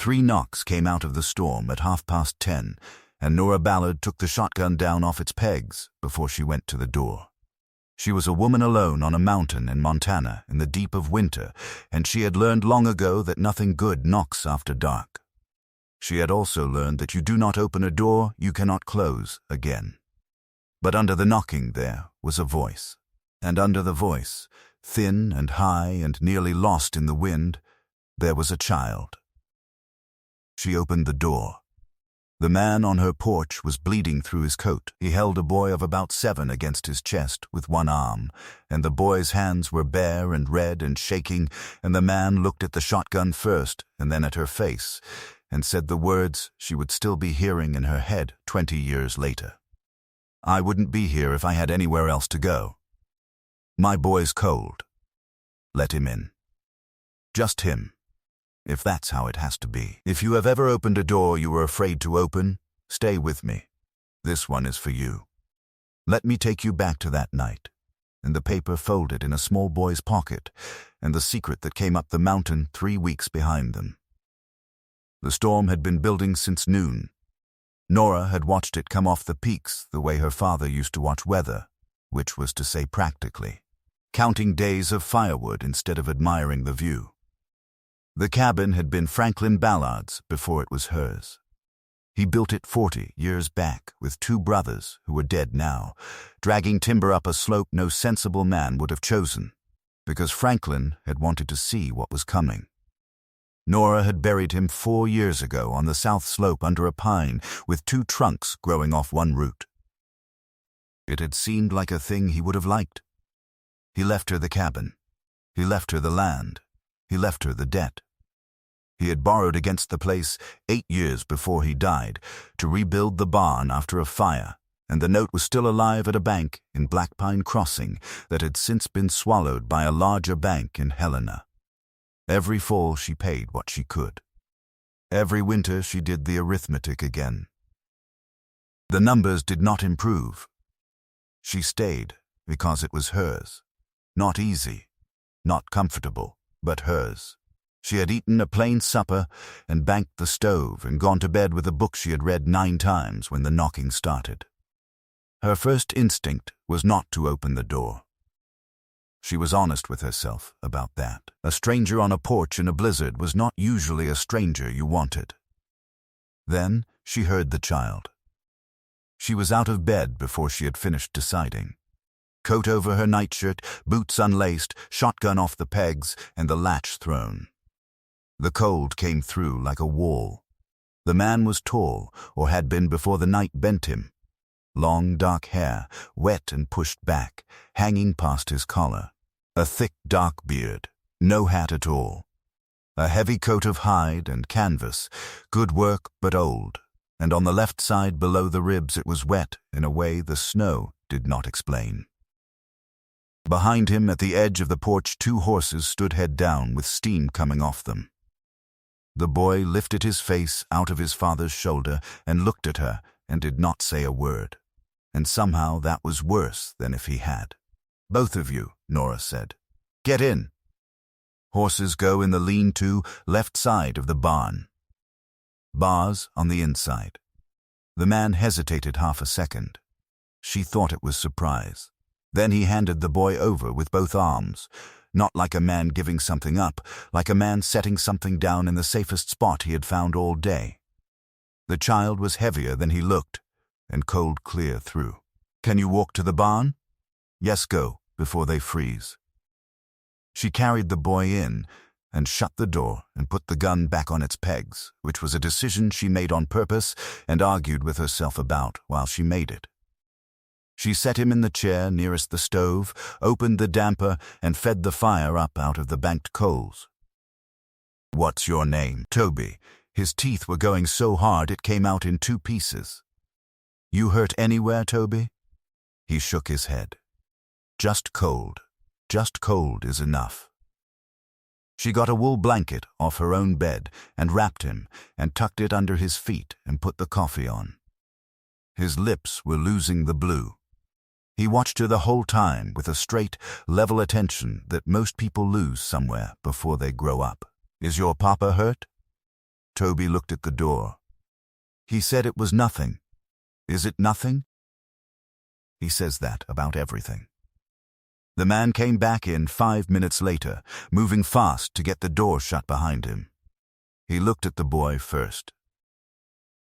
3 knocks came out of the storm at 10:30, and Nora Ballard took the shotgun down off its pegs before she went to the door. She was a woman alone on a mountain in Montana in the deep of winter, and she had learned long ago that nothing good knocks after dark. She had also learned that you do not open a door you cannot close again. But under the knocking there was a voice, and under the voice, thin and high and nearly lost in the wind, there was a child. She opened the door. The man on her porch was bleeding through his coat. He held a boy of about 7 against his chest with one arm, and the boy's hands were bare and red and shaking, and the man looked at the shotgun first and then at her face, and said the words she would still be hearing in her head 20 years later. "I wouldn't be here if I had anywhere else to go. My boy's cold. Let him in. Just him. If that's how it has to be. If you have ever opened a door you were afraid to open, stay with me. This one is for you. Let me take you back to that night, and the paper folded in a small boy's pocket, and the secret that came up the mountain 3 weeks behind them." The storm had been building since noon. Nora had watched it come off the peaks the way her father used to watch weather, which was to say practically, counting days of firewood instead of admiring the view. The cabin had been Franklin Ballard's before it was hers. He built it 40 years back with 2 brothers who were dead now, dragging timber up a slope no sensible man would have chosen, because Franklin had wanted to see what was coming. Nora had buried him 4 years ago on the south slope under a pine with 2 trunks growing off one root. It had seemed like a thing he would have liked. He left her the cabin. He left her the land. He left her the debt. He had borrowed against the place 8 years before he died to rebuild the barn after a fire, and the note was still alive at a bank in Black Pine Crossing that had since been swallowed by a larger bank in Helena. Every fall she paid what she could. Every winter she did the arithmetic again. The numbers did not improve. She stayed because it was hers. Not easy, not comfortable, but hers. She had eaten a plain supper and banked the stove and gone to bed with a book she had read 9 times when the knocking started. Her first instinct was not to open the door. She was honest with herself about that. A stranger on a porch in a blizzard was not usually a stranger you wanted. Then she heard the child. She was out of bed before she had finished deciding. Coat over her nightshirt, boots unlaced, shotgun off the pegs, and the latch thrown. The cold came through like a wall. The man was tall, or had been before the night bent him. Long dark hair, wet and pushed back, hanging past his collar. A thick dark beard, no hat at all. A heavy coat of hide and canvas, good work but old, and on the left side below the ribs it was wet in a way the snow did not explain. Behind him at the edge of the porch 2 horses stood head down with steam coming off them. The boy lifted his face out of his father's shoulder and looked at her and did not say a word, and somehow that was worse than if he had. "Both of you," Nora said. "Get in." Horses go in the lean-to left side of the barn. Bars on the inside. The man hesitated half a second. She thought it was surprise. Then he handed the boy over with both arms, not like a man giving something up, like a man setting something down in the safest spot he had found all day. The child was heavier than he looked, and cold clear through. "Can you walk to the barn?" "Yes, go, before they freeze." She carried the boy in and shut the door and put the gun back on its pegs, which was a decision she made on purpose and argued with herself about while she made it. She set him in the chair nearest the stove, opened the damper, and fed the fire up out of the banked coals. "What's your name?" "Toby." His teeth were going so hard it came out in 2 pieces. "You hurt anywhere, Toby?" He shook his head. "Just cold. Just cold is enough." She got a wool blanket off her own bed and wrapped him and tucked it under his feet and put the coffee on. His lips were losing the blue. He watched her the whole time with a straight, level attention that most people lose somewhere before they grow up. "Is your papa hurt?" Toby looked at the door. He said it was nothing. Is it nothing? He says that about everything. The man came back in 5 minutes later, moving fast to get the door shut behind him. He looked at the boy first.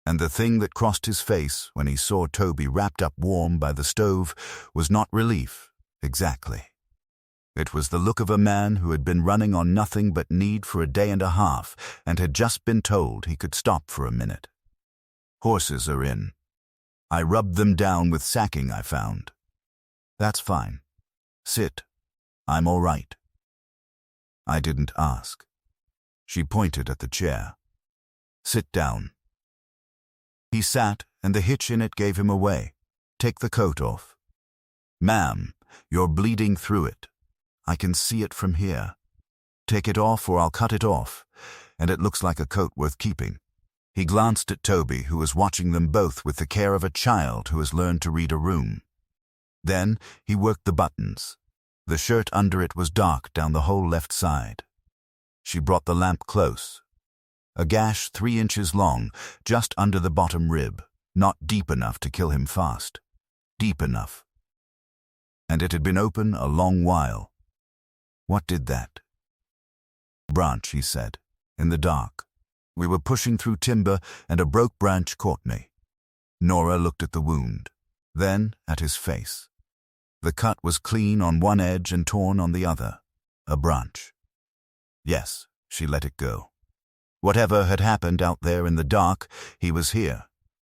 And the thing that crossed his face when he saw Toby wrapped up warm by the stove was not relief, exactly. It was the look of a man who had been running on nothing but need for a day and a half and had just been told he could stop for a minute. Horses are in. I rubbed them down with sacking I found. That's fine. Sit. I'm all right. I didn't ask. She pointed at the chair. Sit down. He sat, and the hitch in it gave him away. Take the coat off. Ma'am, you're bleeding through it. I can see it from here. Take it off or I'll cut it off, and it looks like a coat worth keeping. He glanced at Toby, who was watching them both with the care of a child who has learned to read a room. Then he worked the buttons. The shirt under it was dark down the whole left side. She brought the lamp close. A gash 3 inches long, just under the bottom rib, not deep enough to kill him fast. Deep enough. And it had been open a long while. What did that? Branch, he said, in the dark. We were pushing through timber and a broke branch caught me. Nora looked at the wound, then at his face. The cut was clean on one edge and torn on the other. A branch. Yes, she let it go. Whatever had happened out there in the dark, he was here,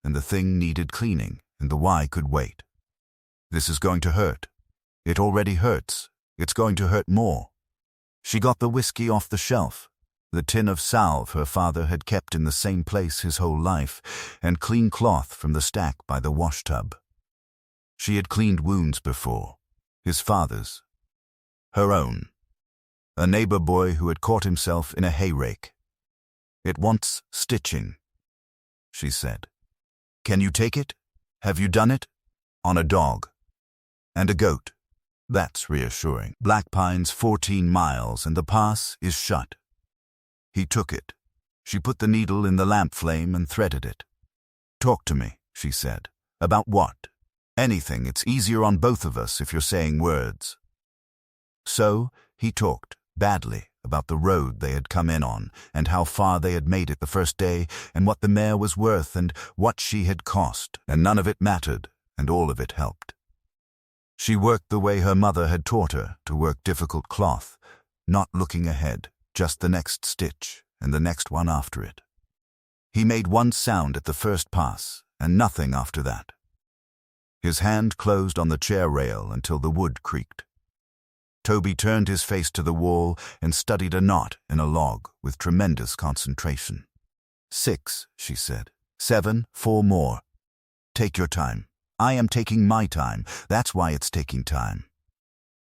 and the thing needed cleaning, and the why could wait. This is going to hurt. It already hurts. It's going to hurt more. She got the whiskey off the shelf, the tin of salve her father had kept in the same place his whole life, and clean cloth from the stack by the washtub. She had cleaned wounds before, his father's, her own, a neighbor boy who had caught himself in a hayrake. It wants stitching, she said. Can you take it? Have you done it? On a dog. And a goat. That's reassuring. Black Pine's 14 miles and the pass is shut. He took it. She put the needle in the lamp flame and threaded it. Talk to me, she said. About what? Anything. It's easier on both of us if you're saying words. So he talked, badly, about the road they had come in on, and how far they had made it the first day, and what the mare was worth, and what she had cost, and none of it mattered, and all of it helped. She worked the way her mother had taught her to work difficult cloth, not looking ahead, just the next stitch, and the next one after it. He made one sound at the first pass, and nothing after that. His hand closed on the chair rail until the wood creaked. Toby turned his face to the wall and studied a knot in a log with tremendous concentration. 6, she said. 7, 4 more. Take your time. I am taking my time. That's why it's taking time.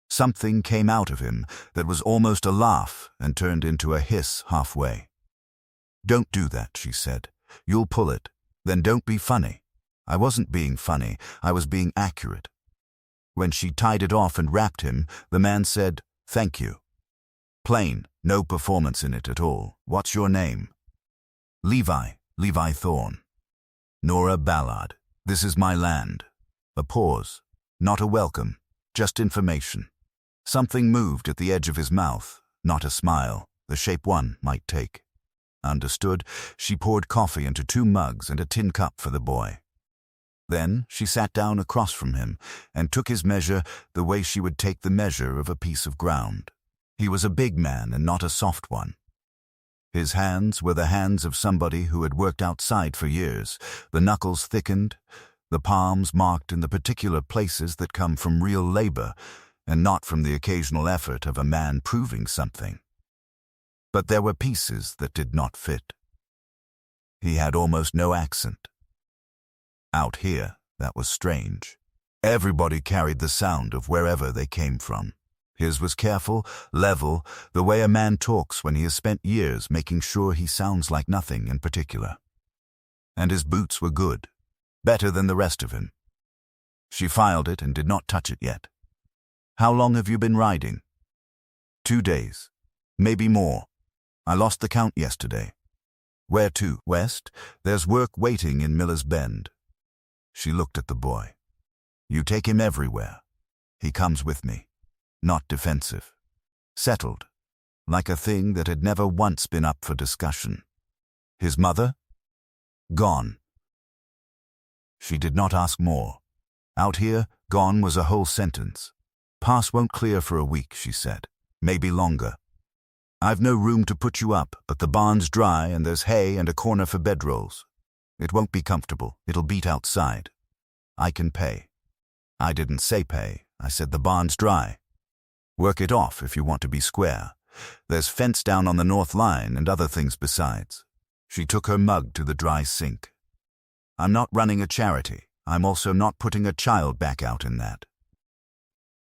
Something came out of him that was almost a laugh and turned into a hiss halfway. Don't do that, she said. You'll pull it. Then don't be funny. I wasn't being funny. I was being accurate. When she tied it off and wrapped him, the man said, Thank you. Plain, no performance in it at all. What's your name? Levi Thorne. Nora Ballard. This is my land. A pause. Not a welcome. Just information. Something moved at the edge of his mouth. Not a smile, the shape one might take. Understood. She poured coffee into 2 mugs and a tin cup for the boy. Then she sat down across from him and took his measure the way she would take the measure of a piece of ground. He was a big man and not a soft one. His hands were the hands of somebody who had worked outside for years, the knuckles thickened, the palms marked in the particular places that come from real labor and not from the occasional effort of a man proving something. But there were pieces that did not fit. He had almost no accent. Out here, that was strange. Everybody carried the sound of wherever they came from. His was careful, level, the way a man talks when he has spent years making sure he sounds like nothing in particular. And his boots were good, better than the rest of him. She filed it and did not touch it yet. How long have you been riding? 2 days. Maybe more. I lost the count yesterday. Where to? West. There's work waiting in Miller's Bend. She looked at the boy. You take him everywhere. He comes with me. Not defensive. Settled. Like a thing that had never once been up for discussion. His mother? Gone. She did not ask more. Out here, gone was a whole sentence. Pass won't clear for a week, she said. Maybe longer. I've no room to put you up, but the barn's dry and there's hay and a corner for bedrolls. It won't be comfortable. It'll beat outside. I can pay. I didn't say pay. I said the barn's dry. Work it off if you want to be square. There's fence down on the north line and other things besides. She took her mug to the dry sink. I'm not running a charity. I'm also not putting a child back out in that.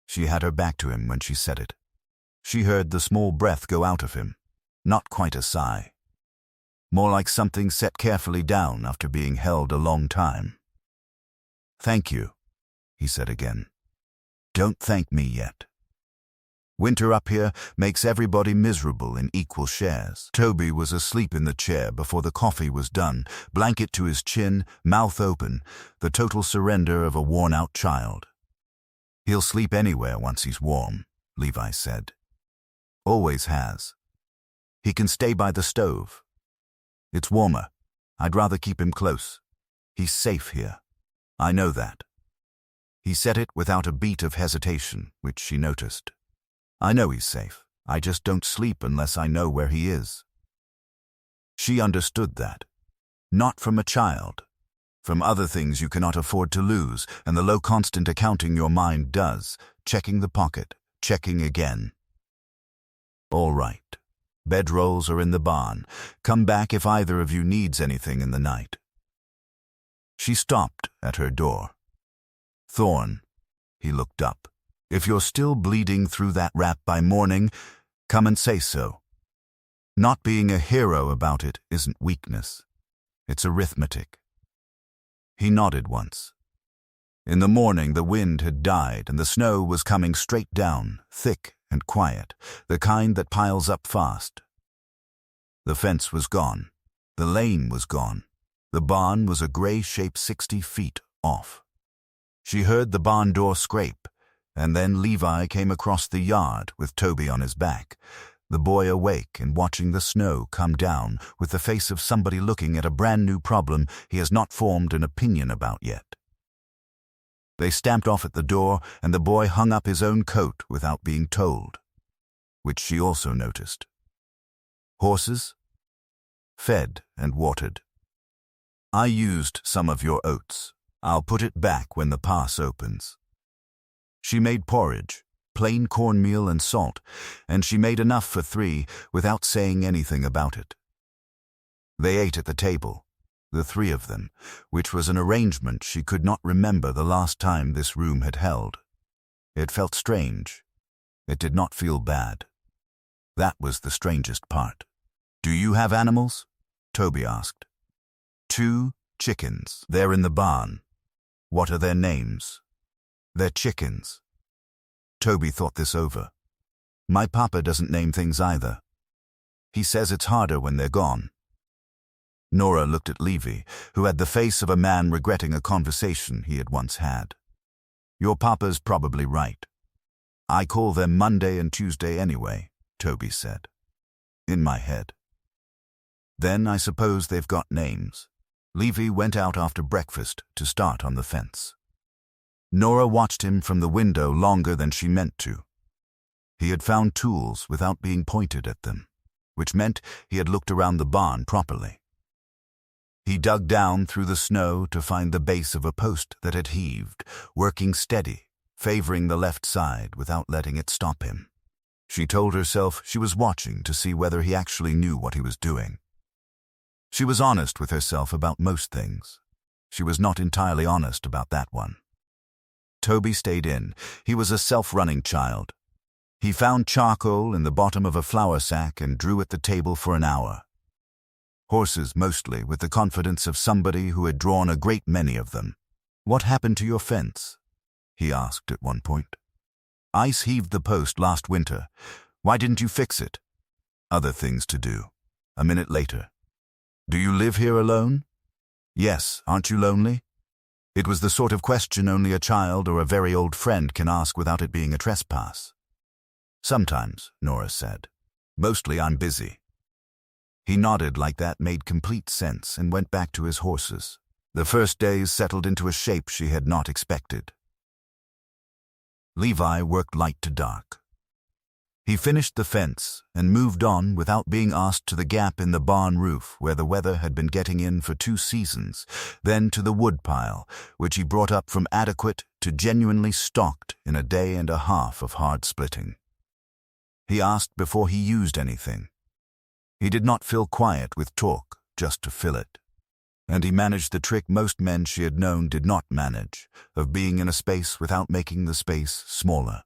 She had her back to him when she said it. She heard the small breath go out of him. Not quite a sigh. More like something set carefully down after being held a long time. Thank you, he said again. Don't thank me yet. Winter up here makes everybody miserable in equal shares. Toby was asleep in the chair before the coffee was done, blanket to his chin, mouth open, the total surrender of a worn-out child. He'll sleep anywhere once he's warm, Levi said. Always has. He can stay by the stove. It's warmer. I'd rather keep him close. He's safe here. I know that. He said it without a beat of hesitation, which she noticed. I know he's safe. I just don't sleep unless I know where he is. She understood that. Not from a child. From other things you cannot afford to lose, and the low constant accounting your mind does, checking the pocket, checking again. All right. Bedrolls are in the barn. Come back if either of you needs anything in the night. She stopped at her door. Thorne, he looked up. If you're still bleeding through that rap by morning, come and say so. Not being a hero about it isn't weakness. It's arithmetic. He nodded once. In the morning the wind had died and the snow was coming straight down, thick and quiet, the kind that piles up fast. The fence was gone. The lane was gone. The barn was a gray shape 60 feet off. She heard the barn door scrape, and then Levi came across the yard with Toby on his back, the boy awake and watching the snow come down with the face of somebody looking at a brand new problem he has not formed an opinion about yet. They stamped off at the door, and the boy hung up his own coat without being told, which she also noticed. Horses? Fed and watered. I used some of your oats. I'll put it back when the pass opens. She made porridge, plain cornmeal and salt, and she made enough for 3 without saying anything about it. They ate at the table, the 3 of them, which was an arrangement she could not remember the last time this room had held. It felt strange. It did not feel bad. That was the strangest part. Do you have animals? Toby asked. 2 chickens. They're in the barn. What are their names? They're chickens. Toby thought this over. My papa doesn't name things either. He says it's harder when they're gone. Nora looked at Levi, who had the face of a man regretting a conversation he had once had. Your papa's probably right. I call them Monday and Tuesday anyway, Toby said. In my head. Then I suppose they've got names. Levi went out after breakfast to start on the fence. Nora watched him from the window longer than she meant to. He had found tools without being pointed at them, which meant he had looked around the barn properly. He dug down through the snow to find the base of a post that had heaved, working steady, favoring the left side without letting it stop him. She told herself she was watching to see whether he actually knew what he was doing. She was honest with herself about most things. She was not entirely honest about that one. Toby stayed in. He was a self-running child. He found charcoal in the bottom of a flour sack and drew at the table for an hour. Horses mostly, with the confidence of somebody who had drawn a great many of them. What happened to your fence? He asked at one point. Ice heaved the post last winter. Why didn't you fix it? Other things to do. A minute later. "Do you live here alone?" "Yes, aren't you lonely?" It was the sort of question only a child or a very old friend can ask without it being a trespass. "Sometimes," Nora said. "Mostly I'm busy." He nodded like that made complete sense and went back to his horses. The first days settled into a shape she had not expected. Levi worked light to dark. He finished the fence and moved on without being asked to the gap in the barn roof where the weather had been getting in for 2 seasons, then to the woodpile, which he brought up from adequate to genuinely stocked in a day and a half of hard splitting. He asked before he used anything. He did not fill quiet with talk just to fill it. And he managed the trick most men she had known did not manage, of being in a space without making the space smaller.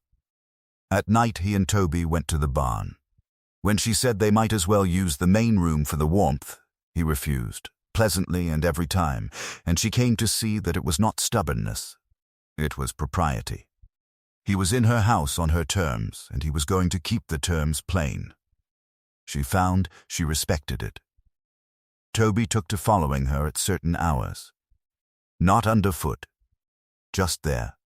At night he and Toby went to the barn. When she said they might as well use the main room for the warmth, he refused, pleasantly and every time, and she came to see that it was not stubbornness. It was propriety. He was in her house on her terms, and he was going to keep the terms plain. She found she respected it. Toby took to following her at certain hours. Not underfoot, just there.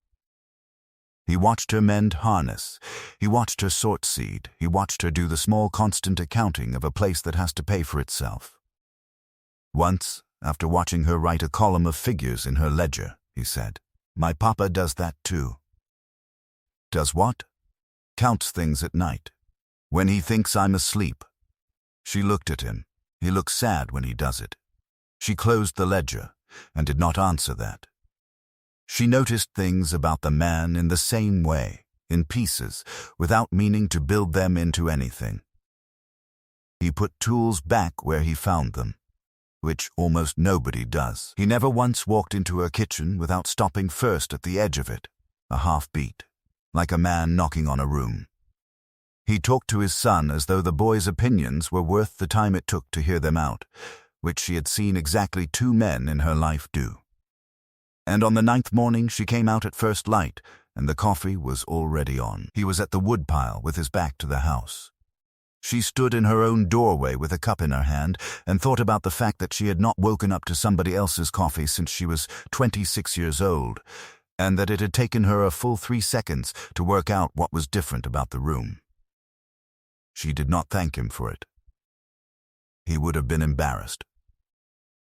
He watched her mend harness. He watched her sort seed. He watched her do the small constant accounting of a place that has to pay for itself. Once, after watching her write a column of figures in her ledger, he said, "My papa does that too." "Does what?" "Counts things at night. When he thinks I'm asleep." She looked at him. He looks sad when he does it. She closed the ledger and did not answer that. She noticed things about the man in the same way, in pieces, without meaning to build them into anything. He put tools back where he found them, which almost nobody does. He never once walked into a kitchen without stopping first at the edge of it, a half beat, like a man knocking on a room. He talked to his son as though the boy's opinions were worth the time it took to hear them out, which she had seen exactly 2 men in her life do. And on the 9th morning she came out at first light, and the coffee was already on. He was at the woodpile with his back to the house. She stood in her own doorway with a cup in her hand and thought about the fact that she had not woken up to somebody else's coffee since she was 26 years old, and that it had taken her a full 3 seconds to work out what was different about the room. She did not thank him for it. He would have been embarrassed.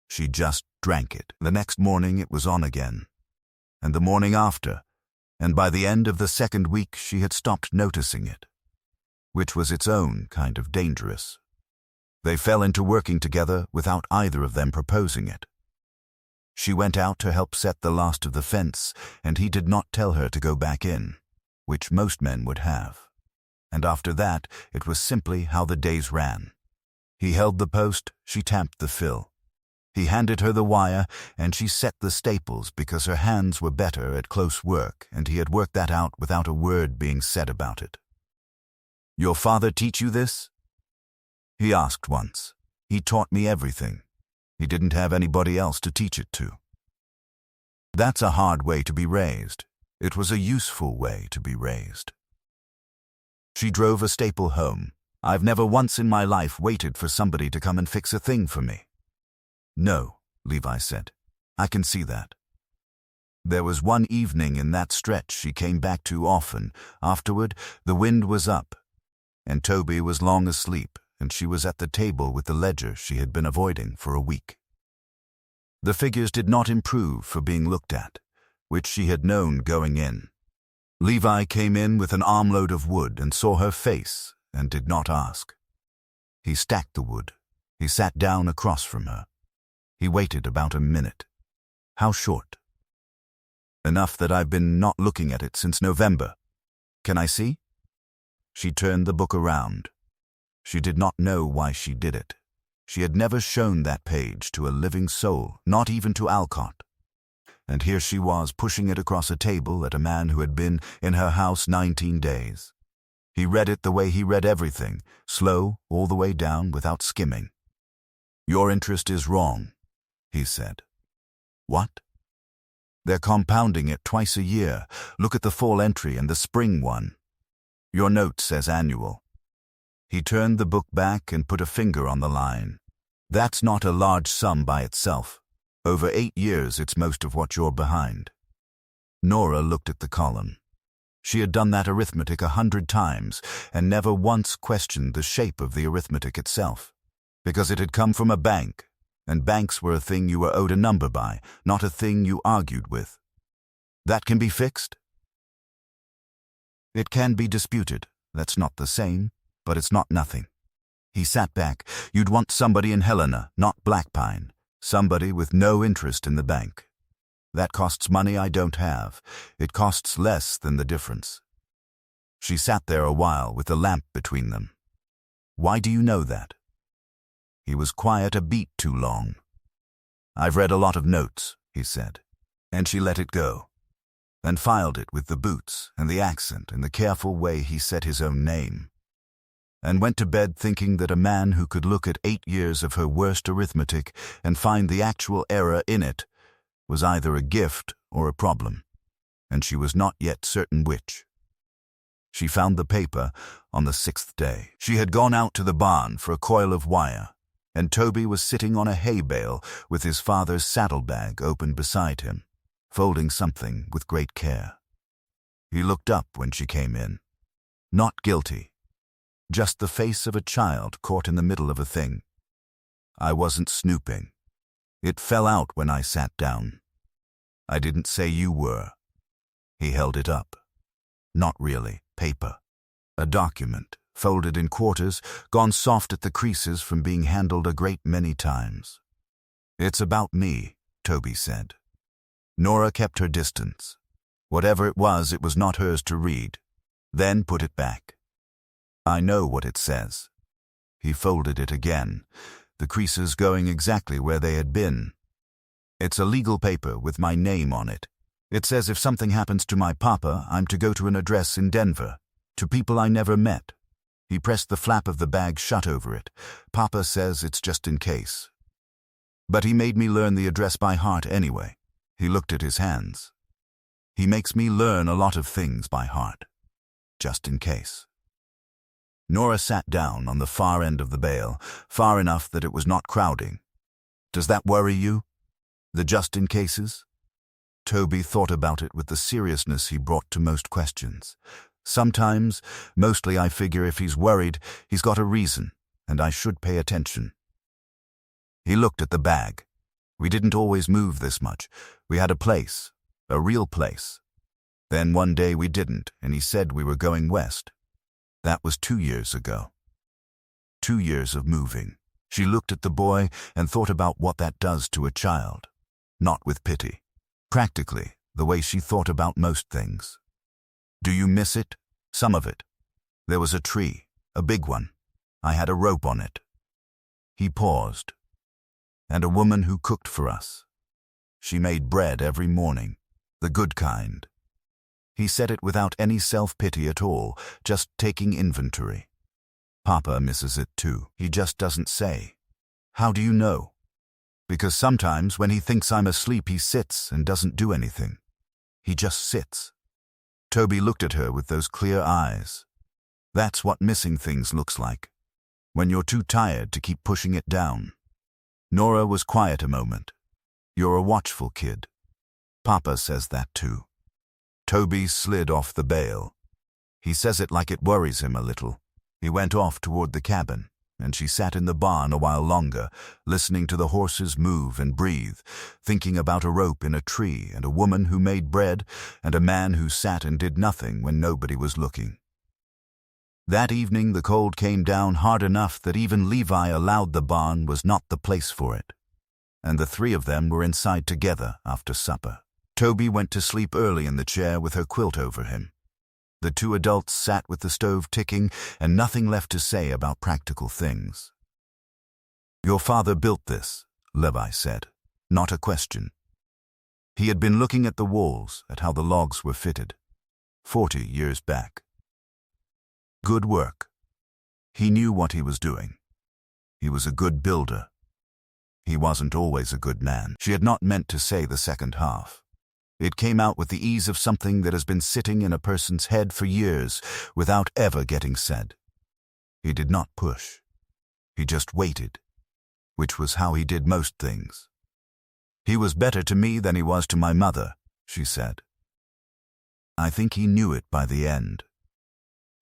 She just drank it. The next morning it was on again, and the morning after, and by the end of the 2nd week she had stopped noticing it, which was its own kind of dangerous. They fell into working together without either of them proposing it. She went out to help set the last of the fence, and he did not tell her to go back in, which most men would have. And after that, it was simply how the days ran. He held the post, she tamped the fill. He handed her the wire, and she set the staples because her hands were better at close work, and he had worked that out without a word being said about it. "Your father teach you this?" He asked once. "He taught me everything. He didn't have anybody else to teach it to." That's a hard way to be raised. It was a useful way to be raised. She drove a staple home. "I've never once in my life waited for somebody to come and fix a thing for me." "No," Levi said. "I can see that." There was one evening in that stretch she came back to often. Afterward, the wind was up, and Toby was long asleep, and she was at the table with the ledger she had been avoiding for a week. The figures did not improve for being looked at, which she had known going in. Levi came in with an armload of wood and saw her face and did not ask. He stacked the wood. He sat down across from her. He waited about a minute. "How short?" "Enough that I've been not looking at it since November. Can I see?" She turned the book around. She did not know why she did it. She had never shown that page to a living soul, not even to Alcott. And here she was pushing it across a table at a man who had been in her house 19 days. He read it the way he read everything, slow all the way down without skimming. "Your interest is wrong," he said. "What?" "They're compounding it twice a year. Look at the fall entry and the spring one. Your note says annual." He turned the book back and put a finger on the line. That's not a large sum by itself. Over 8 years, it's most of what you're behind. Nora looked at the column. She had done that arithmetic 100 times and never once questioned the shape of the arithmetic itself, because it had come from a bank, and banks were a thing you were owed a number by, not a thing you argued with. That can be fixed? It can be disputed. That's not the same, but it's not nothing. He sat back. You'd want somebody in Helena, not Blackpine. Somebody with no interest in the bank. That costs money I don't have. It costs less than the difference. She sat there a while with the lamp between them. Why do you know that? He was quiet a beat too long. I've read a lot of notes, he said, and she let it go, and filed it with the boots and the accent and the careful way he said his own name, and went to bed thinking that a man who could look at 8 years of her worst arithmetic and find the actual error in it was either a gift or a problem, and she was not yet certain which. She found the paper on the 6th day. She had gone out to the barn for a coil of wire, and Toby was sitting on a hay bale with his father's saddlebag open beside him, folding something with great care. He looked up when she came in. Not guilty. Just the face of a child caught in the middle of a thing. I wasn't snooping. It fell out when I sat down. I didn't say you were. He held it up. Not really. Paper. A document, folded in quarters, gone soft at the creases from being handled a great many times. It's about me, Toby said. Nora kept her distance. Whatever it was not hers to read. Then put it back. I know what it says. He folded it again, the creases going exactly where they had been. It's a legal paper with my name on it. It says if something happens to my papa, I'm to go to an address in Denver, to people I never met. He pressed the flap of the bag shut over it. Papa says it's just in case. But he made me learn the address by heart anyway. He looked at his hands. He makes me learn a lot of things by heart, just in case. Nora sat down on the far end of the bale, far enough that it was not crowding. Does that worry you? The just-in-cases? Toby thought about it with the seriousness he brought to most questions. Sometimes, mostly I figure if he's worried, he's got a reason, and I should pay attention. He looked at the bag. We didn't always move this much. We had a place, a real place. Then one day we didn't, and he said we were going west. That was 2 years ago. 2 years of moving. She looked at the boy and thought about what that does to a child. Not with pity. Practically, the way she thought about most things. Do you miss it? Some of it. There was a tree, a big one. I had a rope on it. He paused. And a woman who cooked for us. She made bread every morning, the good kind. He said it without any self-pity at all, just taking inventory. Papa misses it too. He just doesn't say. How do you know? Because sometimes when he thinks I'm asleep, he sits and doesn't do anything. He just sits. Toby looked at her with those clear eyes. That's what missing things looks like, when you're too tired to keep pushing it down. Nora was quiet a moment. You're a watchful kid. Papa says that too. Toby slid off the bale. He says it like it worries him a little. He went off toward the cabin, and she sat in the barn a while longer, listening to the horses move and breathe, thinking about a rope in a tree and a woman who made bread and a man who sat and did nothing when nobody was looking. That evening the cold came down hard enough that even Levi allowed the barn was not the place for it, and the 3 of them were inside together after supper. Toby went to sleep early in the chair with her quilt over him. The 2 adults sat with the stove ticking and nothing left to say about practical things. Your father built this, Levi said, not a question. He had been looking at the walls, at how the logs were fitted, 40 years back. Good work. He knew what he was doing. He was a good builder. He wasn't always a good man. She had not meant to say the second half. It came out with the ease of something that has been sitting in a person's head for years without ever getting said. He did not push. He just waited. which was how he did most things. "He was better to me than he was to my mother," she said. I think he knew it by the end.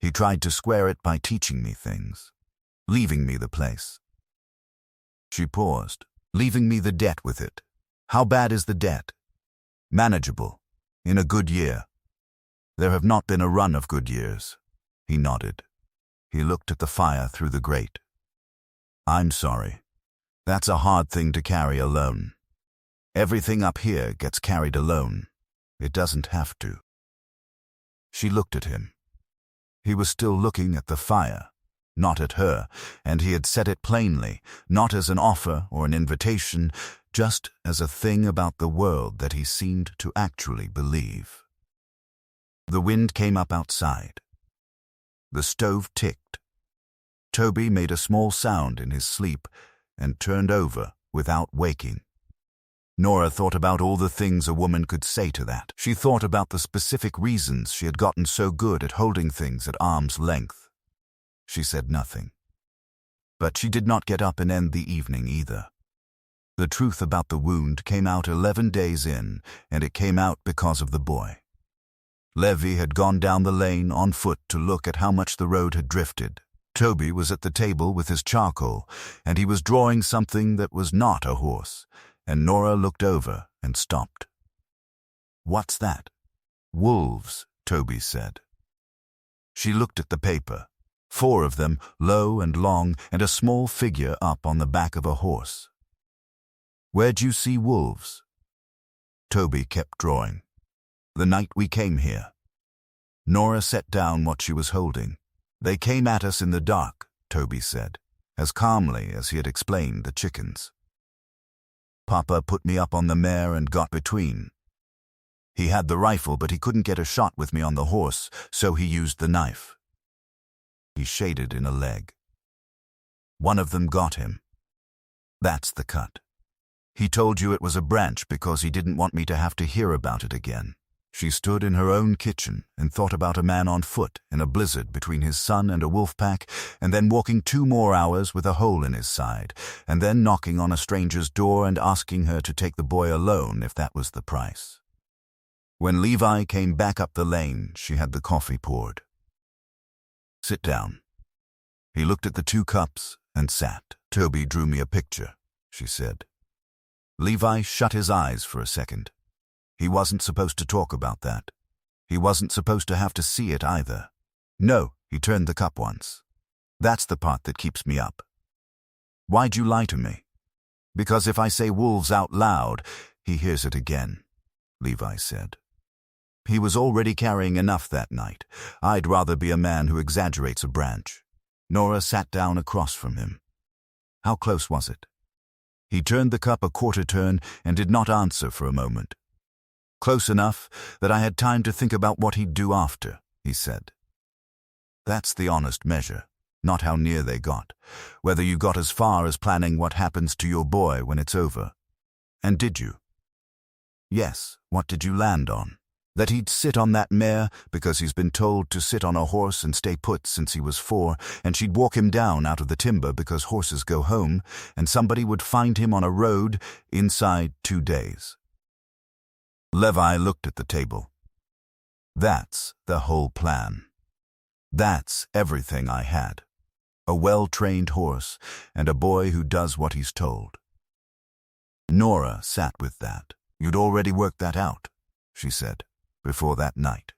He tried to square it by teaching me things, leaving me the place. She paused, "Leaving me the debt with it. How bad is the debt?" "Manageable. In a good year." "There have not been a run of good years." He nodded. He looked at the fire through the grate. "I'm sorry. That's a hard thing to carry alone. Everything up here gets carried alone. It doesn't have to." She looked at him. He was still looking at the fire, not at her, and he had said it plainly, not as an offer or an invitation, just as a thing about the world that he seemed to actually believe. The wind came up outside. The stove ticked. Toby made a small sound in his sleep and turned over without waking. Nora thought about all the things a woman could say to that. She thought about the specific reasons she had gotten so good at holding things at arm's length. She said nothing. But she did not get up and end the evening either. The truth about the wound came out 11 days in, and it came out because of the boy. Levy had gone down the lane on foot to look at how much the road had drifted. Toby was at the table with his charcoal, and he was drawing something that was not a horse, and Nora looked over and stopped. "What's that?" "Wolves," Toby said. She looked at the paper. 4 of them, low and long, and a small figure up on the back of a horse. "Where'd you see wolves?" Toby kept drawing. "The night we came here." Nora set down what she was holding. "They came at us in the dark," Toby said, as calmly as he had explained the chickens. "Papa put me up on the mare and got between. He had the rifle, but he couldn't get a shot with me on the horse, so he used the knife." He shaded in a leg. "One of them got him. That's the cut. He told you it was a branch because he didn't want me to have to hear about it again." She stood in her own kitchen and thought about a man on foot in a blizzard between his son and a wolf pack, and then walking 2 more hours with a hole in his side, and then knocking on a stranger's door and asking her to take the boy alone if that was the price. When Levi came back up the lane, she had the coffee poured. "Sit down." He looked at the 2 cups and sat. "Toby drew me a picture," she said. Levi shut his eyes for a second. He wasn't supposed to talk about that. He wasn't supposed to have to see it either. "No," he turned the cup once. "That's the part that keeps me up." "Why'd you lie to me?" "Because if I say wolves out loud, he hears it again," Levi said. He was already carrying enough that night. I'd rather be a man who exaggerates a branch. Nora sat down across from him. "How close was it?" He turned the cup a quarter turn and did not answer for a moment. "Close enough that I had time to think about what he'd do after," he said. "That's the honest measure, not how near they got, whether you got as far as planning what happens to your boy when it's over. And did you?" "Yes, what did you land on?" "That he'd sit on that mare because he's been told to sit on a horse and stay put since he was 4, and she'd walk him down out of the timber because horses go home, and somebody would find him on a road inside 2 days. Levi looked at the table. "That's the whole plan. That's everything I had. A well-trained horse and a boy who does what he's told." Nora sat with that. "You'd already worked that out," she said, "before that night."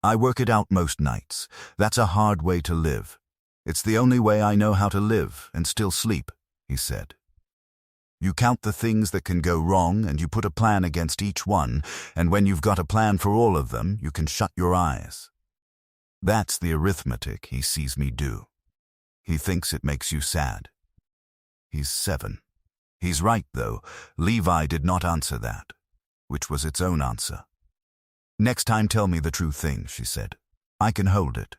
"I work it out most nights. That's a hard way to live. It's the only way I know how to live and still sleep," he said. "You count the things that can go wrong and you put a plan against each one, and when you've got a plan for all of them, you can shut your eyes. That's the arithmetic he sees me do. He thinks it makes you sad." He's 7. He's right, though. Levi did not answer that, which was its own answer. "Next time tell me the true thing," she said. "I can hold it.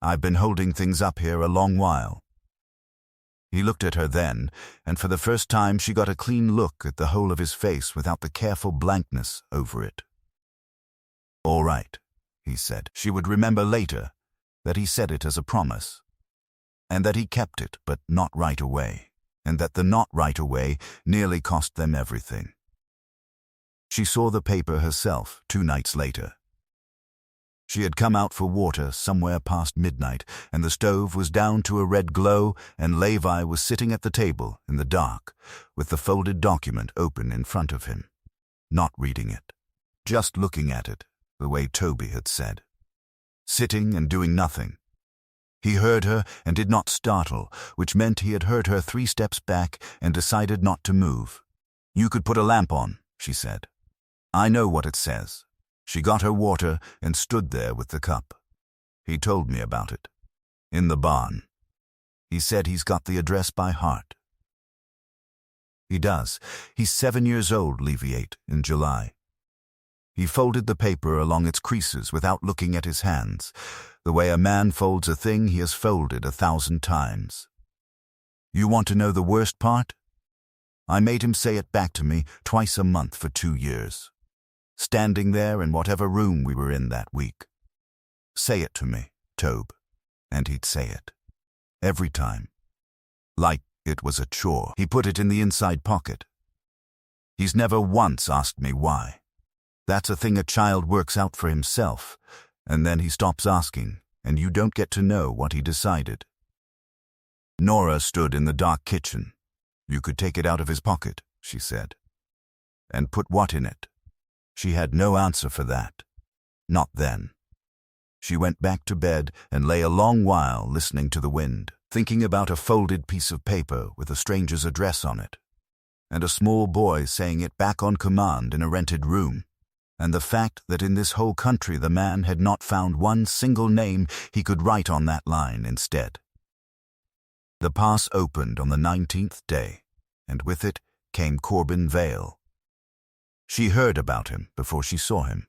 I've been holding things up here a long while." He looked at her then, and for the first time she got a clean look at the whole of his face without the careful blankness over it. "All right," he said. She would remember later that he said it as a promise, and that he kept it, but not right away. and that the not right away nearly cost them everything. She saw the paper herself 2 nights later. She had come out for water somewhere past midnight, and the stove was down to a red glow, and Levi was sitting at the table in the dark, with the folded document open in front of him, not reading it, just looking at it, the way Toby had said. Sitting and doing nothing. He heard her and did not startle, which meant he had heard her 3 steps back and decided not to move. "You could put a lamp on," she said. "I know what it says." She got her water and stood there with the cup. "He told me about it. In the barn. He said he's got the address by heart." "He does. He's 7 years old, Leviate, in July." He folded the paper along its creases without looking at his hands, the way a man folds a thing he has folded 1,000 times. "You want to know the worst part? I made him say it back to me twice a month for 2 years. Standing there in whatever room we were in that week. 'Say it to me, Tobe,' and he'd say it. Every time. Like it was a chore. He put it in the inside pocket. He's never once asked me why. That's a thing a child works out for himself, and then he stops asking, and you don't get to know what he decided." Nora stood in the dark kitchen. "You could take it out of his pocket," she said. "And put what in it?" She had no answer for that. Not then. She went back to bed and lay a long while listening to the wind, thinking about a folded piece of paper with a stranger's address on it, and a small boy saying it back on command in a rented room, and the fact that in this whole country the man had not found one single name he could write on that line instead. The pass opened on the 19th day, and with it came Corbin Vale. She heard about him before she saw him.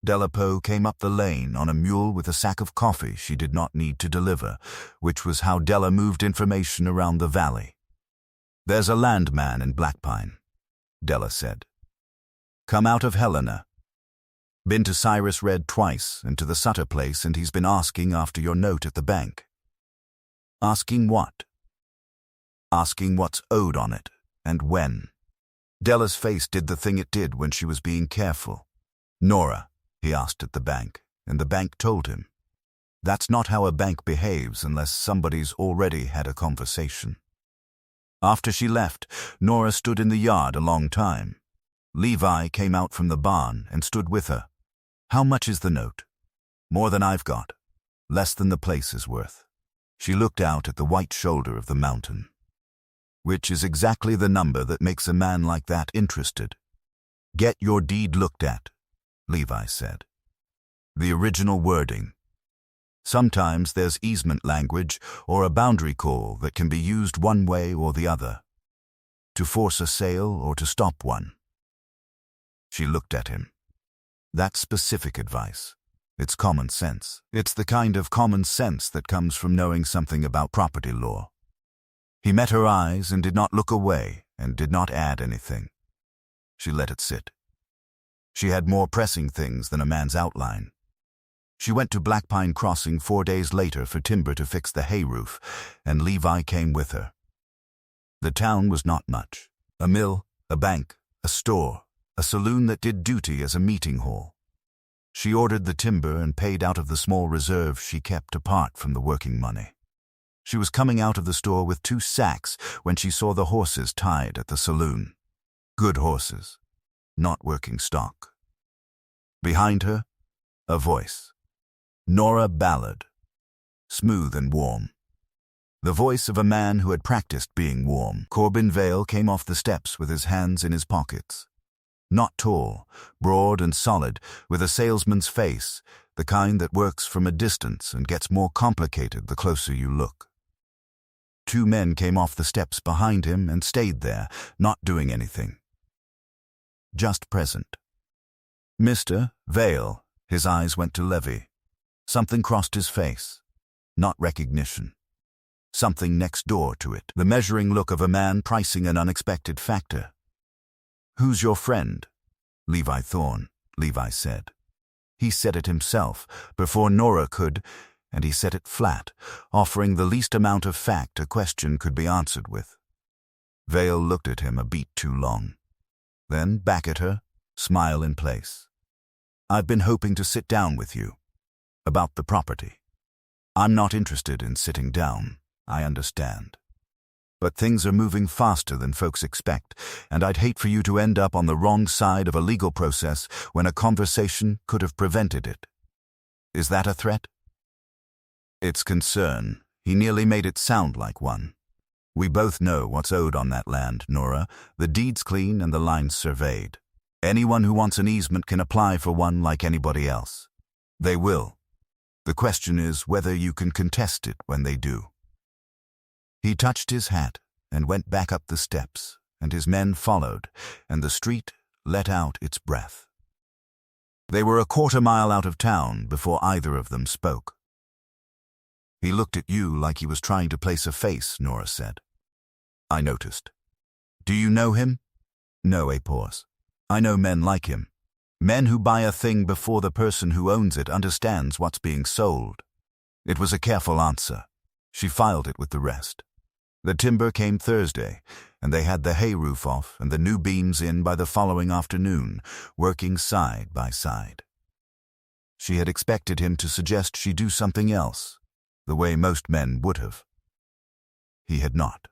Delapo came up the lane on a mule with a sack of coffee she did not need to deliver, which was how Della moved information around the valley. "There's a landman in Blackpine," Della said. "Come out of Helena. Been to Cyrus Red twice and to the Sutter place, and he's been asking after your note at the bank." "Asking what?" "Asking what's owed on it, and when." Della's face did the thing it did when she was being careful. "Nora," he asked at the bank, and the bank told him. That's not how a bank behaves unless somebody's already had a conversation. After she left, Nora stood in the yard a long time. Levi came out from the barn and stood with her. "How much is the note?" "More than I've got. Less than the place is worth." She looked out at the white shoulder of the mountain. "Which is exactly the number that makes a man like that interested." "Get your deed looked at," Levi said. "The original wording. Sometimes there's easement language or a boundary call that can be used one way or the other, to force a sale or to stop one." She looked at him. "That's specific advice. It's common sense. It's the kind of common sense that comes from knowing something about property law." He met her eyes and did not look away and did not add anything. She let it sit. She had more pressing things than a man's outline. She went to Blackpine Crossing 4 days later for timber to fix the hay roof, and Levi came with her. The town was not much. A mill, a bank, a store, a saloon that did duty as a meeting hall. She ordered the timber and paid out of the small reserve she kept apart from the working money. She was coming out of the store with 2 sacks when she saw the horses tied at the saloon. Good horses, not working stock. Behind her, a voice. Nora Ballard. Smooth and warm. The voice of a man who had practiced being warm. Corbin Vale came off the steps with his hands in his pockets. Not tall, broad and solid, with a salesman's face, the kind that works from a distance and gets more complicated the closer you look. 2 men came off the steps behind him and stayed there, not doing anything. Just present. "Mr. Vale," his eyes went to Levy. Something crossed his face. Not recognition. Something next door to it, the measuring look of a man pricing an unexpected factor. "Who's your friend?" "Levi Thorne," Levi said. He said it himself, before Nora could, and he said it flat, offering the least amount of fact a question could be answered with. Vale looked at him a beat too long. Then back at her, smile in place. I've been hoping to sit down with you. About the property. I'm not interested in sitting down, I understand. But things are moving faster than folks expect, and I'd hate for you to end up on the wrong side of a legal process when a conversation could have prevented it. Is that a threat? It's concern. He nearly made it sound like one. We both know what's owed on that land, Nora. The deed's clean and the lines surveyed. Anyone who wants an easement can apply for one like anybody else. They will. The question is whether you can contest it when they do. He touched his hat and went back up the steps, and his men followed, and the street let out its breath. They were a quarter-mile out of town before either of them spoke. He looked at you like he was trying to place a face, Nora said. I noticed. Do you know him? No, a pause. I know men like him. Men who buy a thing before the person who owns it understands what's being sold. It was a careful answer. She filed it with the rest. The timber came Thursday, and they had the hay roof off and the new beams in by the following afternoon, working side by side. She had expected him to suggest she do something else, the way most men would have. He had not.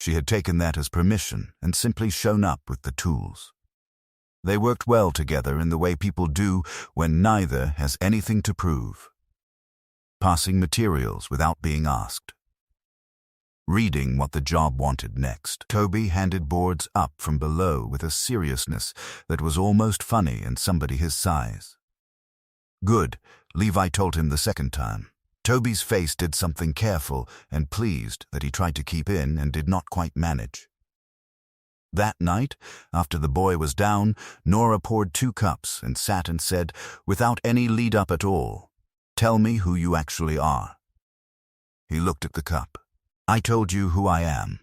She had taken that as permission and simply shown up with the tools. They worked well together in the way people do when neither has anything to prove. Passing materials without being asked. Reading what the job wanted next. Toby handed boards up from below with a seriousness that was almost funny in somebody his size. Good, Levi told him the second time. Toby's face did something careful and pleased that he tried to keep in and did not quite manage. That night, after the boy was down, Nora poured 2 cups and sat and said, without any lead-up at all, "Tell me who you actually are." He looked at the cup. I told you who I am.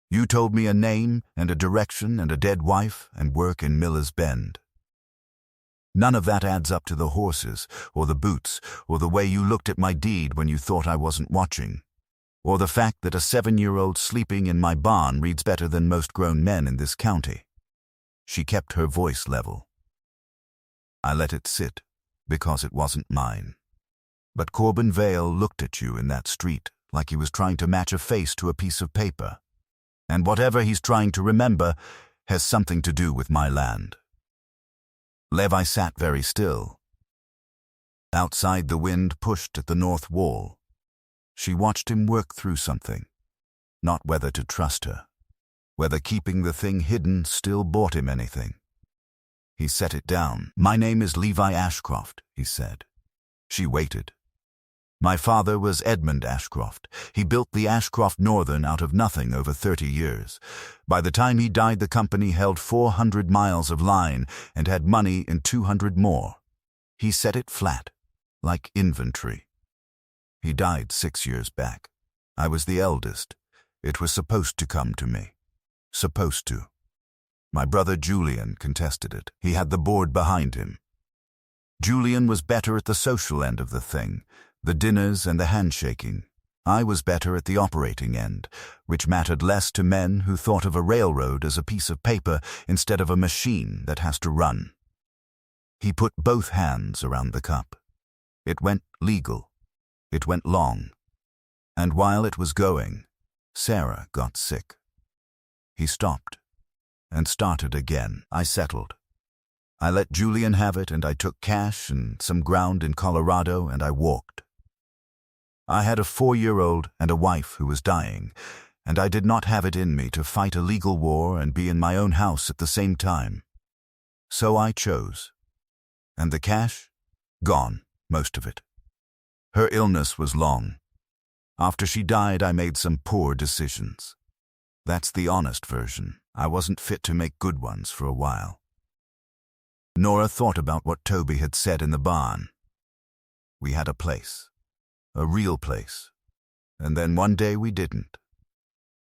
You told me a name and a direction and a dead wife and work in Miller's Bend. None of that adds up to the horses, or the boots, or the way you looked at my deed when you thought I wasn't watching, or the fact that a 7-year-old sleeping in my barn reads better than most grown men in this county. She kept her voice level. I let it sit, because it wasn't mine. But Corbin Vale looked at you in that street like he was trying to match a face to a piece of paper, and whatever he's trying to remember has something to do with my land. Levi sat very still. Outside, the wind pushed at the north wall. She watched him work through something, not whether to trust her, whether keeping the thing hidden still bought him anything. He set it down. My name is Levi Ashcroft, he said. She waited. My father was Edmund Ashcroft. He built the Ashcroft Northern out of nothing over 30 years. By the time he died, the company held 400 miles of line and had money in 200 more. He set it flat, like inventory. He died 6 years back. I was the eldest. It was supposed to come to me. Supposed to. My brother Julian contested it. He had the board behind him. Julian was better at the social end of the thing, the dinners and the handshaking. I was better at the operating end, which mattered less to men who thought of a railroad as a piece of paper instead of a machine that has to run. He put both hands around the cup. It went legal. It went long. And while it was going, Sarah got sick. He stopped and started again. I settled. I let Julian have it, and I took cash and some ground in Colorado, and I walked. I had a 4-year-old and a wife who was dying, and I did not have it in me to fight a legal war and be in my own house at the same time. So I chose. And the cash? Gone, most of it. Her illness was long. After she died, I made some poor decisions. That's the honest version. I wasn't fit to make good ones for a while. Nora thought about what Toby had said in the barn. We had a place. A real place. And then one day we didn't.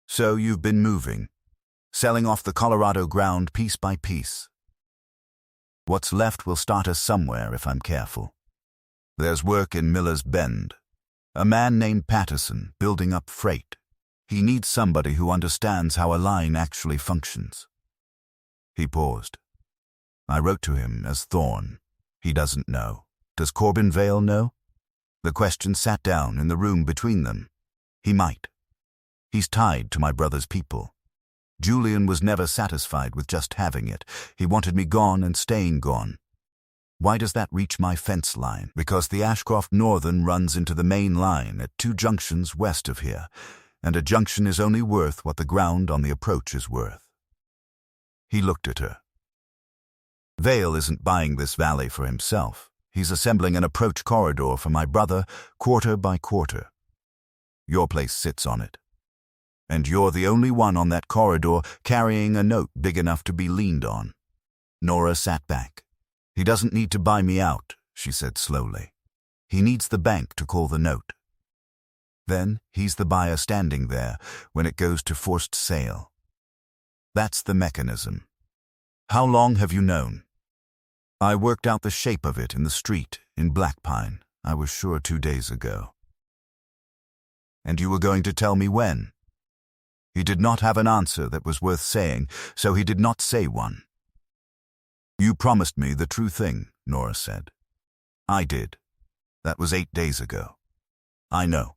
So you've been moving, selling off the Colorado ground piece by piece. What's left will start us somewhere if I'm careful. There's work in Miller's Bend. A man named Patterson building up freight. He needs somebody who understands how a line actually functions. He paused. I wrote to him as Thorn. He doesn't know. Does Corbin Vale know? The question sat down in the room between them. He might. He's tied to my brother's people. Julian was never satisfied with just having it. He wanted me gone and staying gone. Why does that reach my fence line? Because the Ashcroft Northern runs into the main line at 2 junctions west of here, and a junction is only worth what the ground on the approach is worth. He looked at her. Vale isn't buying this valley for himself. He's assembling an approach corridor for my brother, quarter by quarter. Your place sits on it. And you're the only one on that corridor carrying a note big enough to be leaned on. Nora sat back. He doesn't need to buy me out, she said slowly. He needs the bank to call the note. Then he's the buyer standing there when it goes to forced sale. That's the mechanism. How long have you known? I worked out the shape of it in the street in Blackpine. I was sure 2 days ago. And you were going to tell me when? He did not have an answer that was worth saying, so he did not say one. You promised me the true thing, Nora said. I did. That was 8 days ago. I know.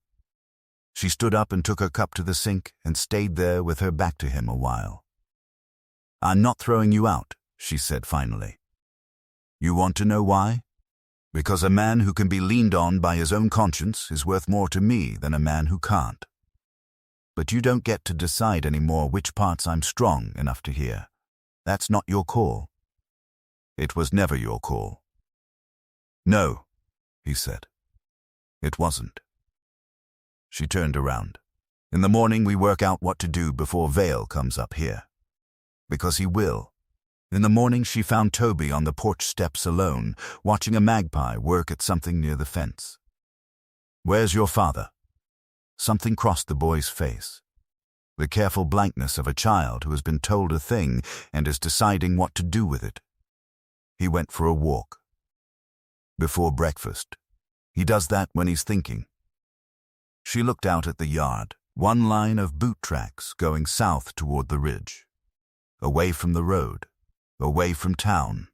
She stood up and took her cup to the sink and stayed there with her back to him a while. I'm not throwing you out, she said finally. You want to know why? Because a man who can be leaned on by his own conscience is worth more to me than a man who can't. But you don't get to decide anymore which parts I'm strong enough to hear. That's not your call. It was never your call. No, he said. It wasn't. She turned around. In the morning we work out what to do before Vale comes up here. Because he will. In the morning she found Toby on the porch steps alone, watching a magpie work at something near the fence. Where's your father? Something crossed the boy's face. The careful blankness of a child who has been told a thing and is deciding what to do with it. He went for a walk. Before breakfast. He does that when he's thinking. She looked out at the yard, one line of boot tracks going south toward the ridge. Away from the road, away from town,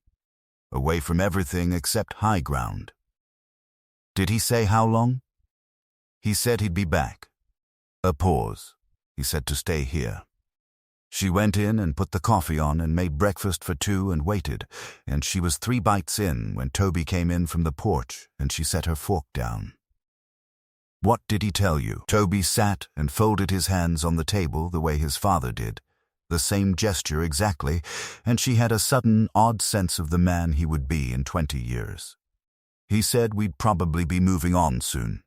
away from everything except high ground. Did he say how long? He said he'd be back. A pause. He said to stay here. She went in and put the coffee on and made breakfast for 2 and waited, and she was 3 bites in when Toby came in from the porch and she set her fork down. What did he tell you? Toby sat and folded his hands on the table the way his father did, the same gesture exactly, and she had a sudden, odd sense of the man he would be in 20 years. He said we'd probably be moving on soon.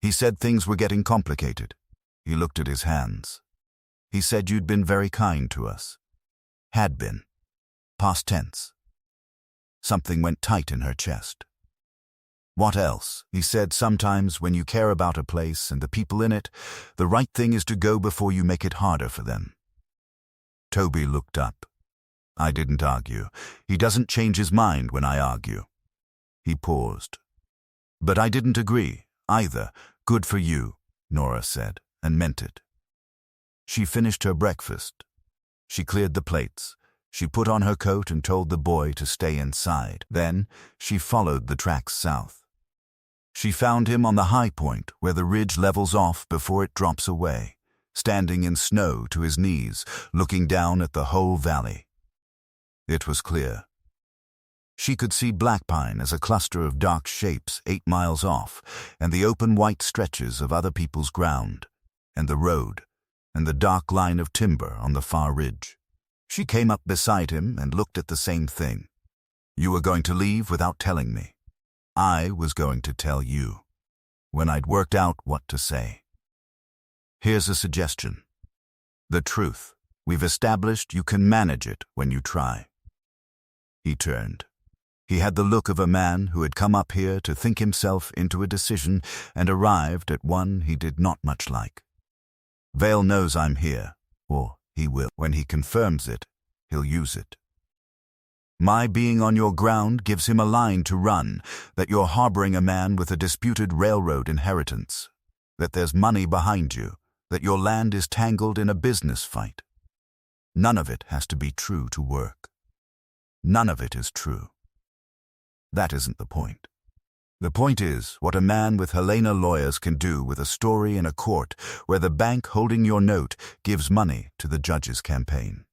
He said things were getting complicated. He looked at his hands. He said you'd been very kind to us. Had been. Past tense. Something went tight in her chest. What else? He said sometimes when you care about a place and the people in it, the right thing is to go before you make it harder for them. Toby looked up. I didn't argue. He doesn't change his mind when I argue. He paused. But I didn't agree, either. Good for you, Nora said, and meant it. She finished her breakfast. She cleared the plates. She put on her coat and told the boy to stay inside. Then she followed the tracks south. She found him on the high point where the ridge levels off before it drops away, standing in snow to his knees, looking down at the whole valley. It was clear. She could see Blackpine as a cluster of dark shapes 8 miles off, and the open white stretches of other people's ground, and the road, and the dark line of timber on the far ridge. She came up beside him and looked at the same thing. You were going to leave without telling me. I was going to tell you, when I'd worked out what to say. Here's a suggestion. The truth. We've established you can manage it when you try. He turned. He had the look of a man who had come up here to think himself into a decision and arrived at one he did not much like. Vale knows I'm here, or he will. When he confirms it, he'll use it. My being on your ground gives him a line to run, that you're harboring a man with a disputed railroad inheritance, that there's money behind you, that your land is tangled in a business fight. None of it has to be true to work. None of it is true. That isn't the point. The point is what a man with Helena lawyers can do with a story in a court where the bank holding your note gives money to the judge's campaign.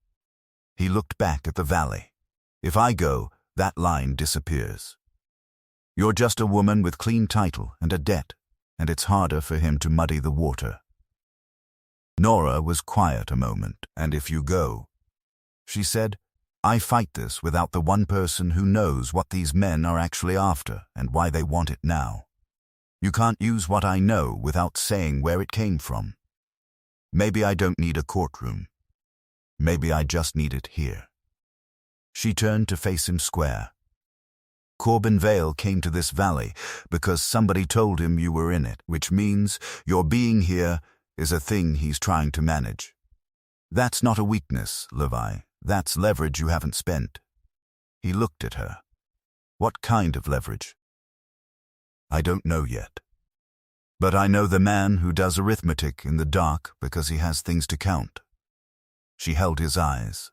He looked back at the valley. If I go, that line disappears. You're just a woman with clean title and a debt, and it's harder for him to muddy the water. Nora was quiet a moment. And if you go, she said, I fight this without the one person who knows what these men are actually after and why they want it now. You can't use what I know without saying where it came from. Maybe I don't need a courtroom. Maybe I just need it here. She turned to face him square. Corbin Vale came to this valley because somebody told him you were in it, which means your being here is a thing he's trying to manage. That's not a weakness, Levi. That's leverage you haven't spent. He looked at her. What kind of leverage? I don't know yet. But I know the man who does arithmetic in the dark because he has things to count. She held his eyes.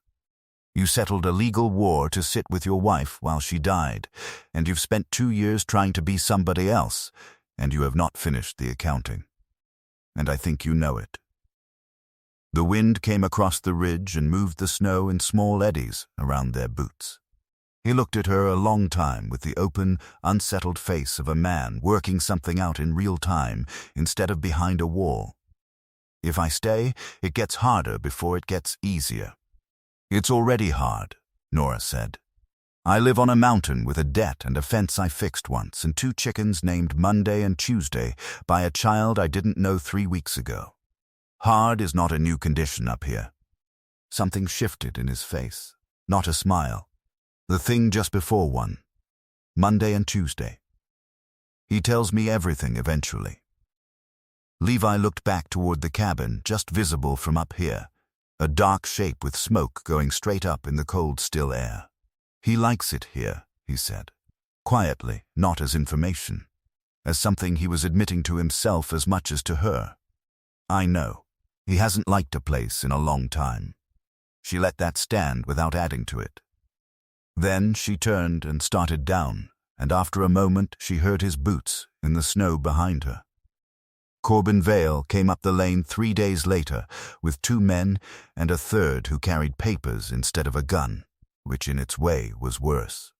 You settled a legal war to sit with your wife while she died, and you've spent 2 years trying to be somebody else, and you have not finished the accounting. And I think you know it. The wind came across the ridge and moved the snow in small eddies around their boots. He looked at her a long time with the open, unsettled face of a man working something out in real time instead of behind a wall. If I stay, it gets harder before it gets easier. It's already hard, Nora said. I live on a mountain with a debt and a fence I fixed once and 2 chickens named Monday and Tuesday by a child I didn't know 3 weeks ago. Hard is not a new condition up here. Something shifted in his face, not a smile. The thing just before one. Monday and Tuesday. He tells me everything eventually. Levi looked back toward the cabin, just visible from up here, a dark shape with smoke going straight up in the cold, still air. He likes it here, he said. Quietly, not as information. As something he was admitting to himself as much as to her. I know. He hasn't liked a place in a long time. She let that stand without adding to it. Then she turned and started down, and after a moment she heard his boots in the snow behind her. Corbin Vale came up the lane 3 days later with 2 men and a third who carried papers instead of a gun, which in its way was worse.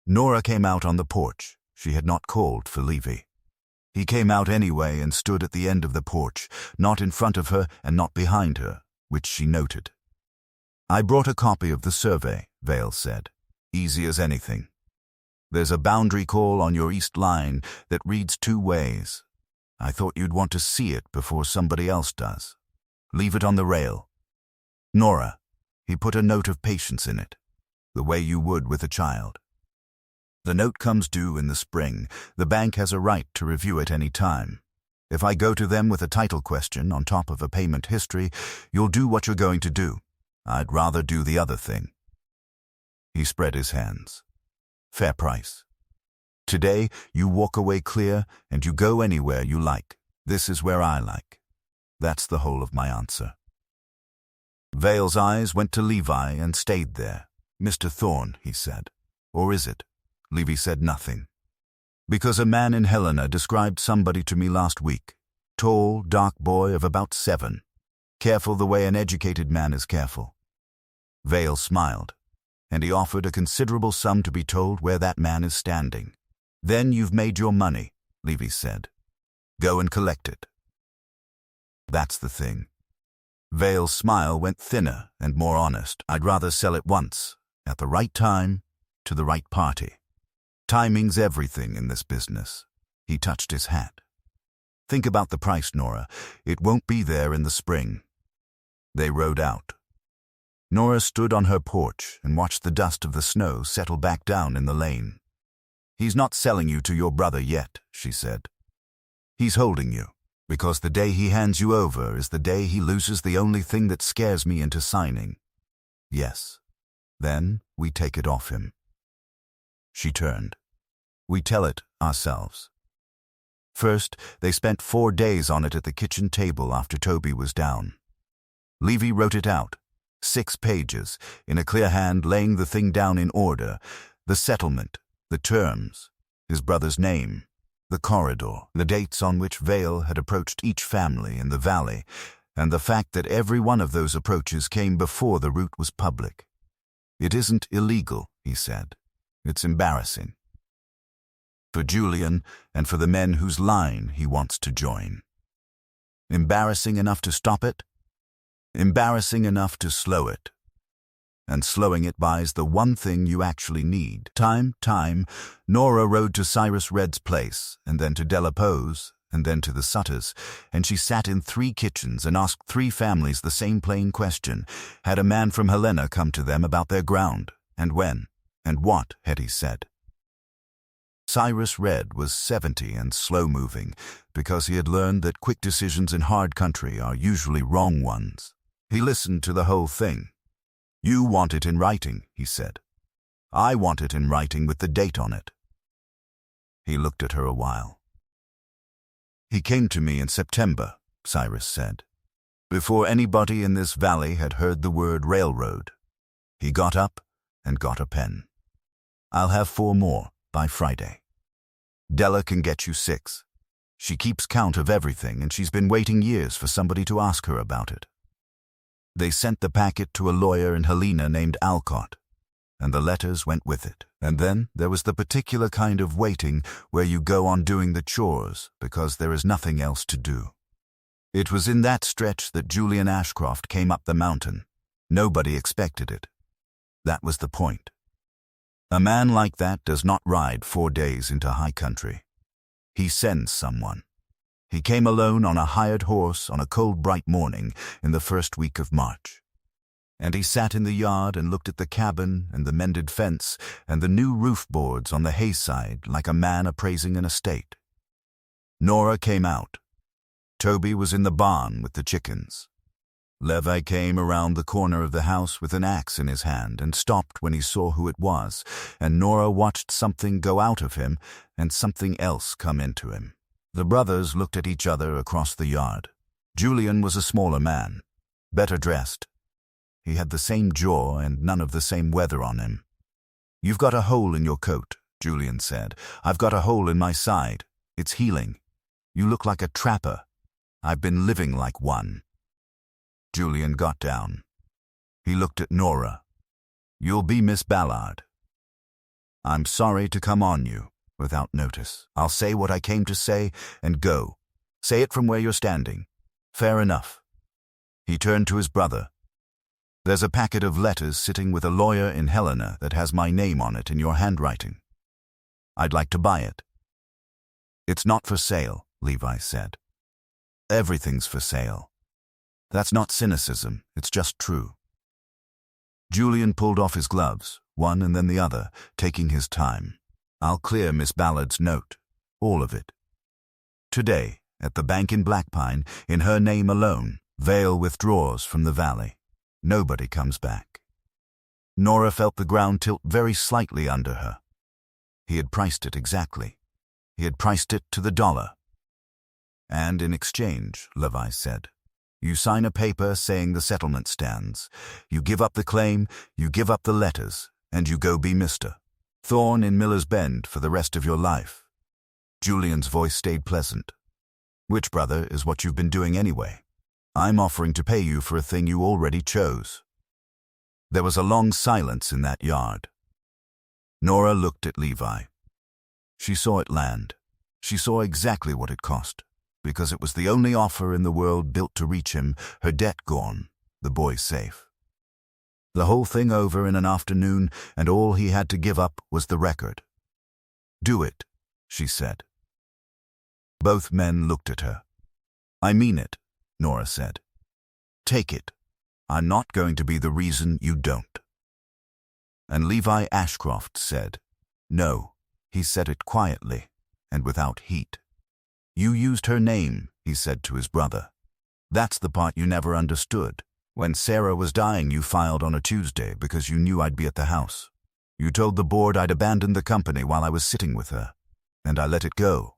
Nora came out on the porch. She had not called for Levi. He came out anyway and stood at the end of the porch, not in front of her and not behind her, which she noted. I brought a copy of the survey, Vale said. Easy as anything. There's a boundary call on your east line that reads 2 ways. I thought you'd want to see it before somebody else does. Leave it on the rail. Nora, he put a note of patience in it, the way you would with a child. The note comes due in the spring. The bank has a right to review it any time. If I go to them with a title question on top of a payment history, you'll do what you're going to do. I'd rather do the other thing. He spread his hands. Fair price. Today, you walk away clear and you go anywhere you like. This is where I like. That's the whole of my answer. Vale's eyes went to Levi and stayed there. Mr. Thorne, he said. Or is it? Levi said nothing. Because a man in Helena described somebody to me last week. Tall, dark boy of about 7. Careful the way an educated man is careful. Vale smiled, and he offered a considerable sum to be told where that man is standing. Then you've made your money, Levi said. Go and collect it. That's the thing. Vale's smile went thinner and more honest. I'd rather sell it once, at the right time, to the right party. Timing's everything in this business. He touched his hat. Think about the price, Nora. It won't be there in the spring. They rode out. Nora stood on her porch and watched the dust of the snow settle back down in the lane. He's not selling you to your brother yet, she said. He's holding you, because the day he hands you over is the day he loses the only thing that scares me into signing. Yes. Then we take it off him. She turned. We tell it ourselves. First, they spent 4 days on it at the kitchen table after Toby was down. Levy wrote it out, 6 pages, in a clear hand, laying the thing down in order: the settlement, the terms, his brother's name, the corridor, the dates on which Vale had approached each family in the valley, and the fact that every one of those approaches came before the route was public. "It isn't illegal," he said. "It's embarrassing. For Julian and for the men whose line he wants to join. Embarrassing enough to stop it, embarrassing enough to slow it. And slowing it buys the one thing you actually need. Time. Nora rode to Cyrus Red's place, and then to Delapo's, and then to the Sutters, and she sat in 3 kitchens and asked 3 families the same plain question. Had a man from Helena come to them about their ground, and when, and what had he said? Cyrus Red was 70 and slow-moving, because he had learned that quick decisions in hard country are usually wrong ones. He listened to the whole thing. "You want it in writing," he said. "I want it in writing with the date on it." He looked at her a while. "He came to me in September," Cyrus said, "before anybody in this valley had heard the word railroad. He got up and got a pen. I'll have 4 more by Friday. Della can get you 6. She keeps count of everything, and she's been waiting years for somebody to ask her about it." They sent the packet to a lawyer in Helena named Alcott, and the letters went with it. And then there was the particular kind of waiting where you go on doing the chores because there is nothing else to do. It was in that stretch that Julian Ashcroft came up the mountain. Nobody expected it. That was the point. A man like that does not ride 4 days into high country. He sends someone. He came alone on a hired horse on a cold, bright morning in the first week of March. And he sat in the yard and looked at the cabin and the mended fence and the new roof boards on the hayside like a man appraising an estate. Nora came out. Toby was in the barn with the chickens. Levi came around the corner of the house with an axe in his hand and stopped when he saw who it was, and Nora watched something go out of him and something else come into him. The brothers looked at each other across the yard. Julian was a smaller man, better dressed. He had the same jaw and none of the same weather on him. "You've got a hole in your coat," Julian said. "I've got a hole in my side. It's healing. You look like a trapper. I've been living like one." Julian got down. He looked at Nora. "You'll be Miss Ballard. I'm sorry to come on you without notice. I'll say what I came to say and go. Say it from where you're standing. Fair enough." He turned to his brother. "There's a packet of letters sitting with a lawyer in Helena that has my name on it in your handwriting. I'd like to buy it." "It's not for sale," Levi said. "Everything's for sale. That's not cynicism, it's just true." Julian pulled off his gloves, one and then the other, taking his time. "I'll clear Miss Ballard's note, all of it. Today, at the bank in Blackpine, in her name alone, Vale withdraws from the valley. Nobody comes back." Nora felt the ground tilt very slightly under her. He had priced it exactly. He had priced it to the dollar. "And in exchange," Levi said, "you sign a paper saying the settlement stands. You give up the claim, you give up the letters, and you go be Mr. Thorne in Miller's Bend for the rest of your life." Julian's voice stayed pleasant. "Which, brother, is what you've been doing anyway. I'm offering to pay you for a thing you already chose." There was a long silence in that yard. Nora looked at Levi. She saw it land. She saw exactly what it cost, because it was the only offer in the world built to reach him, her debt gone, the boy safe. The whole thing over in an afternoon, and all he had to give up was the record. "Do it," she said. Both men looked at her. "I mean it," Nora said. "Take it. I'm not going to be the reason you don't." And Levi Ashcroft said, "No." He said it quietly and without heat. "You used her name," he said to his brother. "That's the part you never understood. When Sarah was dying, you filed on a Tuesday because you knew I'd be at the house. You told the board I'd abandoned the company while I was sitting with her, and I let it go.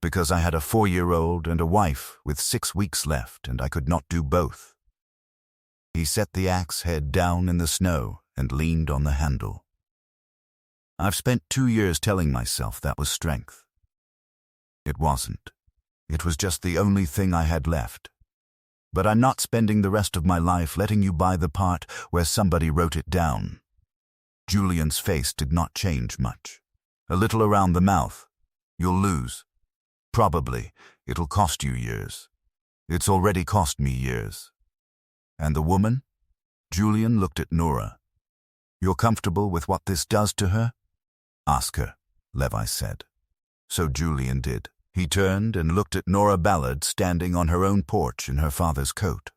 because I had a 4-year-old and a wife with 6 weeks left, and I could not do both. He set the axe head down in the snow and leaned on the handle. I've spent 2 years telling myself that was strength. It wasn't. It was just the only thing I had left. But I'm not spending the rest of my life letting you buy the part where somebody wrote it down. Julian's face did not change much. A little around the mouth. You'll lose. Probably. It'll cost you years. It's already cost me years. And the woman? Julian looked at Nora. You're comfortable with what this does to her? Ask her, Levi said. So Julian did. He turned and looked at Nora Ballard standing on her own porch in her father's coat.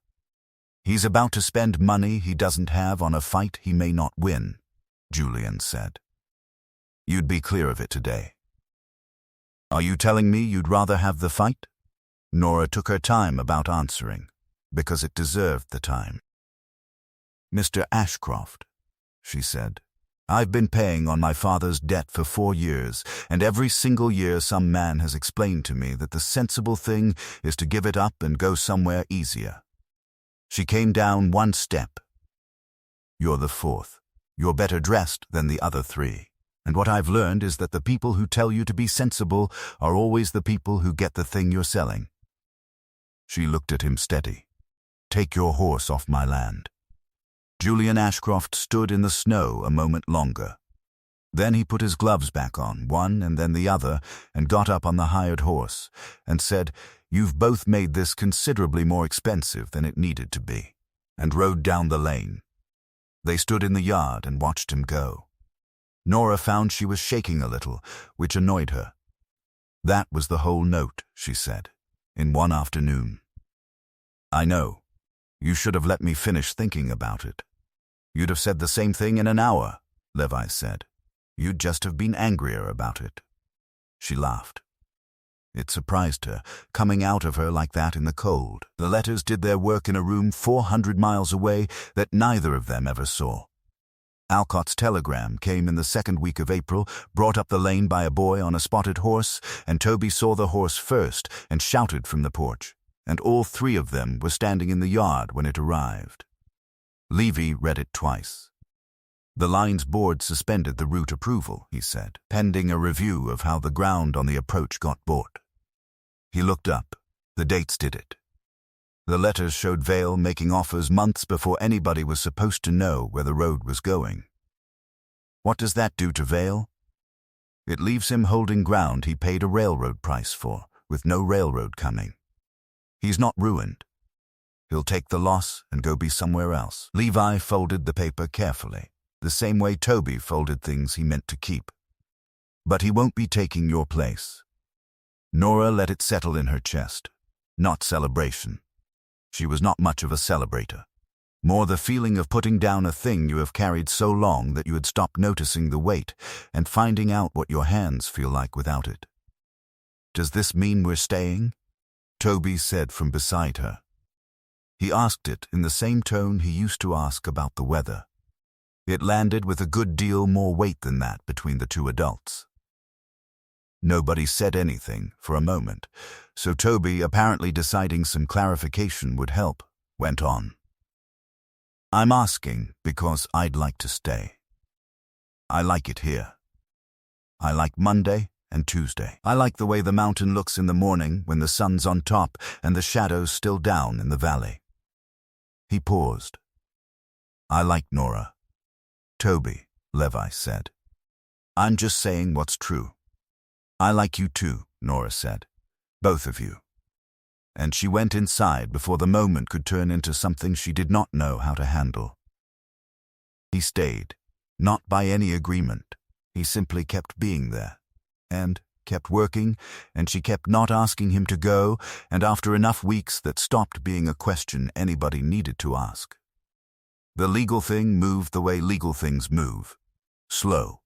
He's about to spend money he doesn't have on a fight he may not win, Julian said. You'd be clear of it today. Are you telling me you'd rather have the fight? Nora took her time about answering, because it deserved the time. Mr. Ashcroft, she said, I've been paying on my father's debt for 4 years, and every single year some man has explained to me that the sensible thing is to give it up and go somewhere easier. She came down 1 step. You're the 4th. You're better dressed than the other 3. And what I've learned is that the people who tell you to be sensible are always the people who get the thing you're selling. She looked at him steady. Take your horse off my land. Julian Ashcroft stood in the snow a moment longer. Then he put his gloves back on, one and then the other, and got up on the hired horse, and said, You've both made this considerably more expensive than it needed to be, and rode down the lane. They stood in the yard and watched him go. Nora found she was shaking a little, which annoyed her. That was the whole note, she said, in one afternoon. I know. You should have let me finish thinking about it. You'd have said the same thing in an hour, Levi said. You'd just have been angrier about it. She laughed. It surprised her, coming out of her like that in the cold. The letters did their work in a room 400 miles away that neither of them ever saw. Alcott's telegram came in the 2nd week of April, brought up the lane by a boy on a spotted horse, and Toby saw the horse first and shouted from the porch, and all 3 of them were standing in the yard when it arrived. Levy read it twice. The line's board suspended the route approval, he said, pending a review of how the ground on the approach got bought. He looked up. The dates did it. The letters showed Vale making offers months before anybody was supposed to know where the road was going. What does that do to Vale? It leaves him holding ground he paid a railroad price for, with no railroad coming. He's not ruined. He'll take the loss and go be somewhere else. Levi folded the paper carefully, the same way Toby folded things he meant to keep. But he won't be taking your place. Nora let it settle in her chest. Not celebration. She was not much of a celebrator. More the feeling of putting down a thing you have carried so long that you had stopped noticing the weight and finding out what your hands feel like without it. Does this mean we're staying? Toby said from beside her. He asked it in the same tone he used to ask about the weather. It landed with a good deal more weight than that between the 2 adults. Nobody said anything for a moment, so Toby, apparently deciding some clarification would help, went on. I'm asking because I'd like to stay. I like it here. I like Monday and Tuesday. I like the way the mountain looks in the morning when the sun's on top and the shadows still down in the valley. He paused. I like Nora. Toby, Levi said. I'm just saying what's true. I like you too, Nora said. Both of you. And she went inside before the moment could turn into something she did not know how to handle. He stayed, not by any agreement. He simply kept being there, and kept working, and she kept not asking him to go, and after enough weeks that stopped being a question anybody needed to ask. The legal thing moved the way legal things move, slow,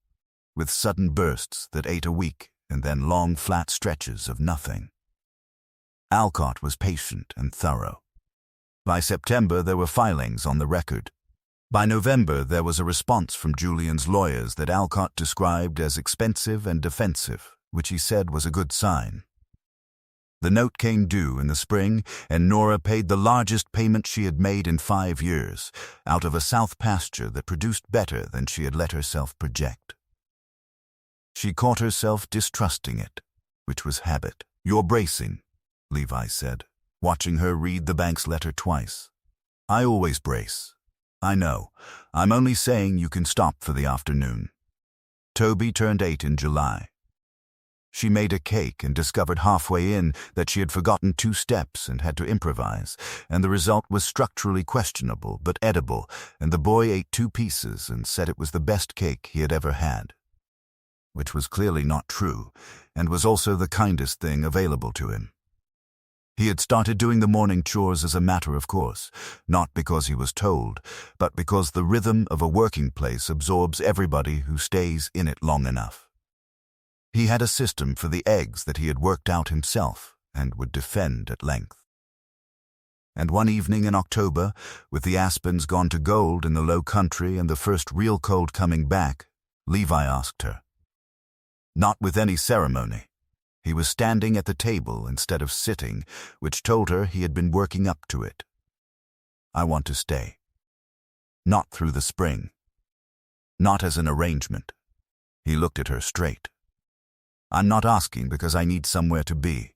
with sudden bursts that ate a week and then long flat stretches of nothing. Alcott was patient and thorough. By September there were filings on the record. By November there was a response from Julian's lawyers that Alcott described as expensive and defensive, which he said was a good sign. The note came due in the spring, and Nora paid the largest payment she had made in 5 years, out of a south pasture that produced better than she had let herself project. She caught herself distrusting it, which was habit. "You're bracing," Levi said, watching her read the bank's letter twice. "I always brace." "I know. I'm only saying you can stop for the afternoon." Toby turned 8 in July. She made a cake and discovered halfway in that she had forgotten 2 steps and had to improvise, and the result was structurally questionable but edible, and the boy ate 2 pieces and said it was the best cake he had ever had. Which was clearly not true, and was also the kindest thing available to him. He had started doing the morning chores as a matter of course, not because he was told, but because the rhythm of a working place absorbs everybody who stays in it long enough. He had a system for the eggs that he had worked out himself and would defend at length. And one evening in October, with the aspens gone to gold in the low country and the first real cold coming back, Levi asked her. Not with any ceremony. He was standing at the table instead of sitting, which told her he had been working up to it. "I want to stay. Not through the spring. Not as an arrangement." He looked at her straight. "I'm not asking because I need somewhere to be.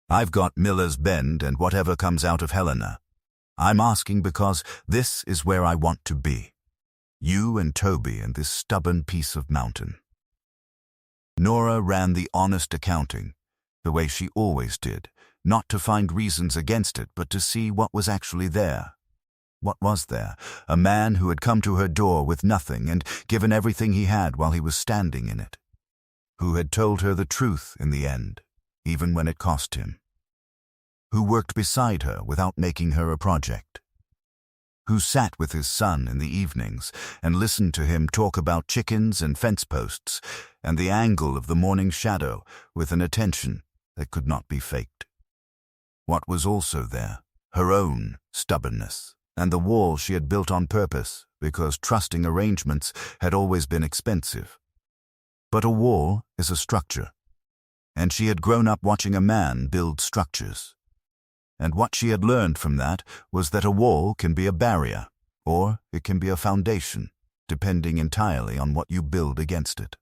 I've got Miller's Bend and whatever comes out of Helena. I'm asking because this is where I want to be. You and Toby and this stubborn piece of mountain." Nora ran the honest accounting, the way she always did, not to find reasons against it, but to see what was actually there. What was there? A man who had come to her door with nothing and given everything he had while he was standing in it. Who had told her the truth in the end, even when it cost him. Who worked beside her without making her a project. Who sat with his son in the evenings and listened to him talk about chickens and fence posts and the angle of the morning shadow with an attention that could not be faked. What was also there? Her own stubbornness and the wall she had built on purpose because trusting arrangements had always been expensive. But a wall is a structure, and she had grown up watching a man build structures. And what she had learned from that was that a wall can be a barrier, or it can be a foundation, depending entirely on what you build against it.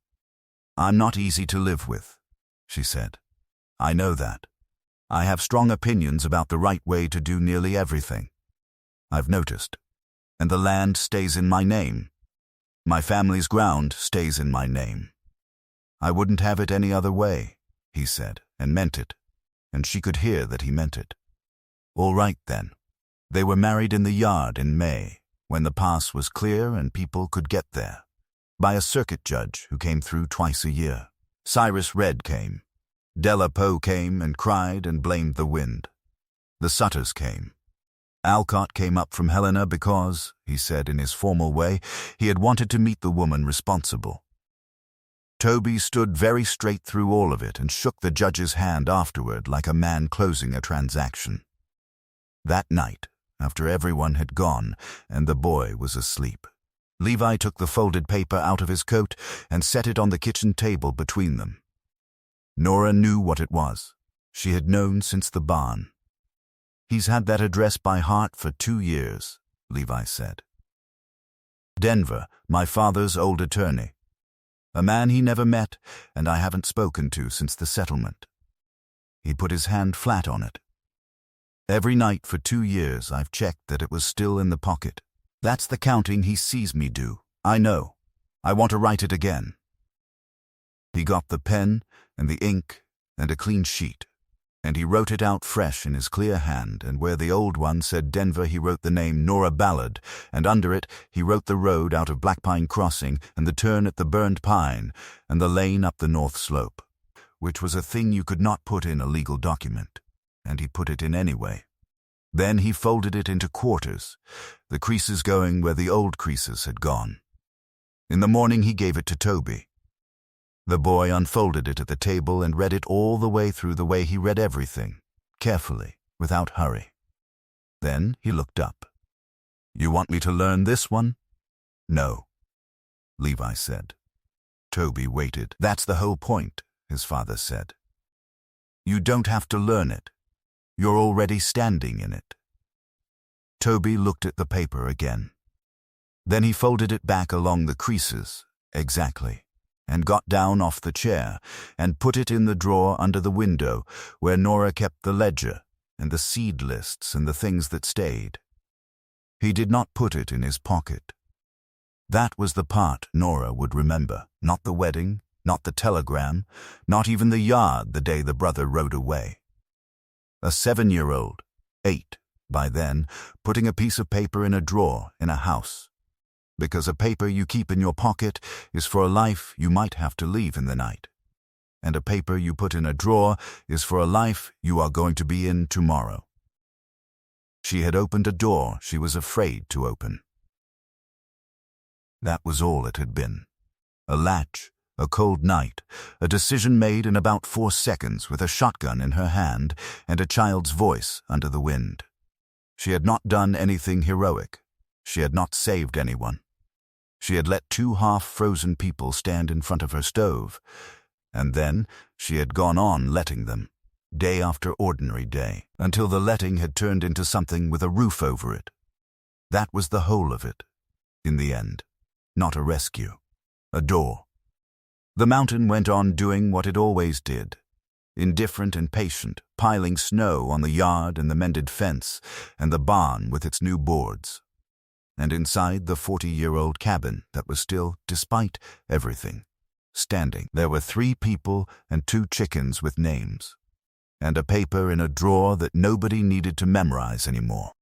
"I'm not easy to live with," she said. "I know that. I have strong opinions about the right way to do nearly everything. I've noticed. And the land stays in my name. My family's ground stays in my name. I wouldn't have it any other way," he said, and meant it, and she could hear that he meant it. All right, then. They were married in the yard in May, when the pass was clear and people could get there, by a circuit judge who came through twice a year. Cyrus Red came. Della Poe came and cried and blamed the wind. The Sutters came. Alcott came up from Helena because, he said in his formal way, he had wanted to meet the woman responsible. Toby stood very straight through all of it and shook the judge's hand afterward like a man closing a transaction. That night, after everyone had gone and the boy was asleep, Levi took the folded paper out of his coat and set it on the kitchen table between them. Nora knew what it was. She had known since the barn. "He's had that address by heart for 2 years, Levi said. "Denver, my father's old attorney. A man he never met, and I haven't spoken to since the settlement." He put his hand flat on it. "Every night for 2 years I've checked that it was still in the pocket. That's the counting he sees me do. I know. I want to write it again." He got the pen and the ink and a clean sheet, and he wrote it out fresh in his clear hand, and where the old one said Denver he wrote the name Nora Ballard, and under it he wrote the road out of Black Pine Crossing and the turn at the Burned Pine and the lane up the north slope, which was a thing you could not put in a legal document, and he put it in anyway. Then he folded it into quarters, the creases going where the old creases had gone. In the morning he gave it to Toby. The boy unfolded it at the table and read it all the way through the way he read everything, carefully, without hurry. Then he looked up. "You want me to learn this one?" "No," Levi said. Toby waited. "That's the whole point," his father said. You don't have to learn it. You're already standing in it. Toby looked at the paper again. Then he folded it back along the creases, exactly, and got down off the chair and put it in the drawer under the window where Nora kept the ledger and the seed lists and the things that stayed. He did not put it in his pocket. That was the part Nora would remember, not the wedding, not the telegram, not even the yard the day the brother rode away. A 7-year-old, 8 by then, putting a piece of paper in a drawer in a house. Because a paper you keep in your pocket is for a life you might have to leave in the night. And a paper you put in a drawer is for a life you are going to be in tomorrow. She had opened a door she was afraid to open. That was all it had been. A latch, a cold night, a decision made in about 4 seconds with a shotgun in her hand and a child's voice under the wind. She had not done anything heroic. She had not saved anyone. She had let 2 half-frozen people stand in front of her stove, and then she had gone on letting them, day after ordinary day, until the letting had turned into something with a roof over it. That was the whole of it, in the end. Not a rescue. A door. The mountain went on doing what it always did, indifferent and patient, piling snow on the yard and the mended fence and the barn with its new boards. And inside the 40-year-old cabin that was still, despite everything, standing, there were 3 people and 2 chickens with names, and a paper in a drawer that nobody needed to memorize anymore.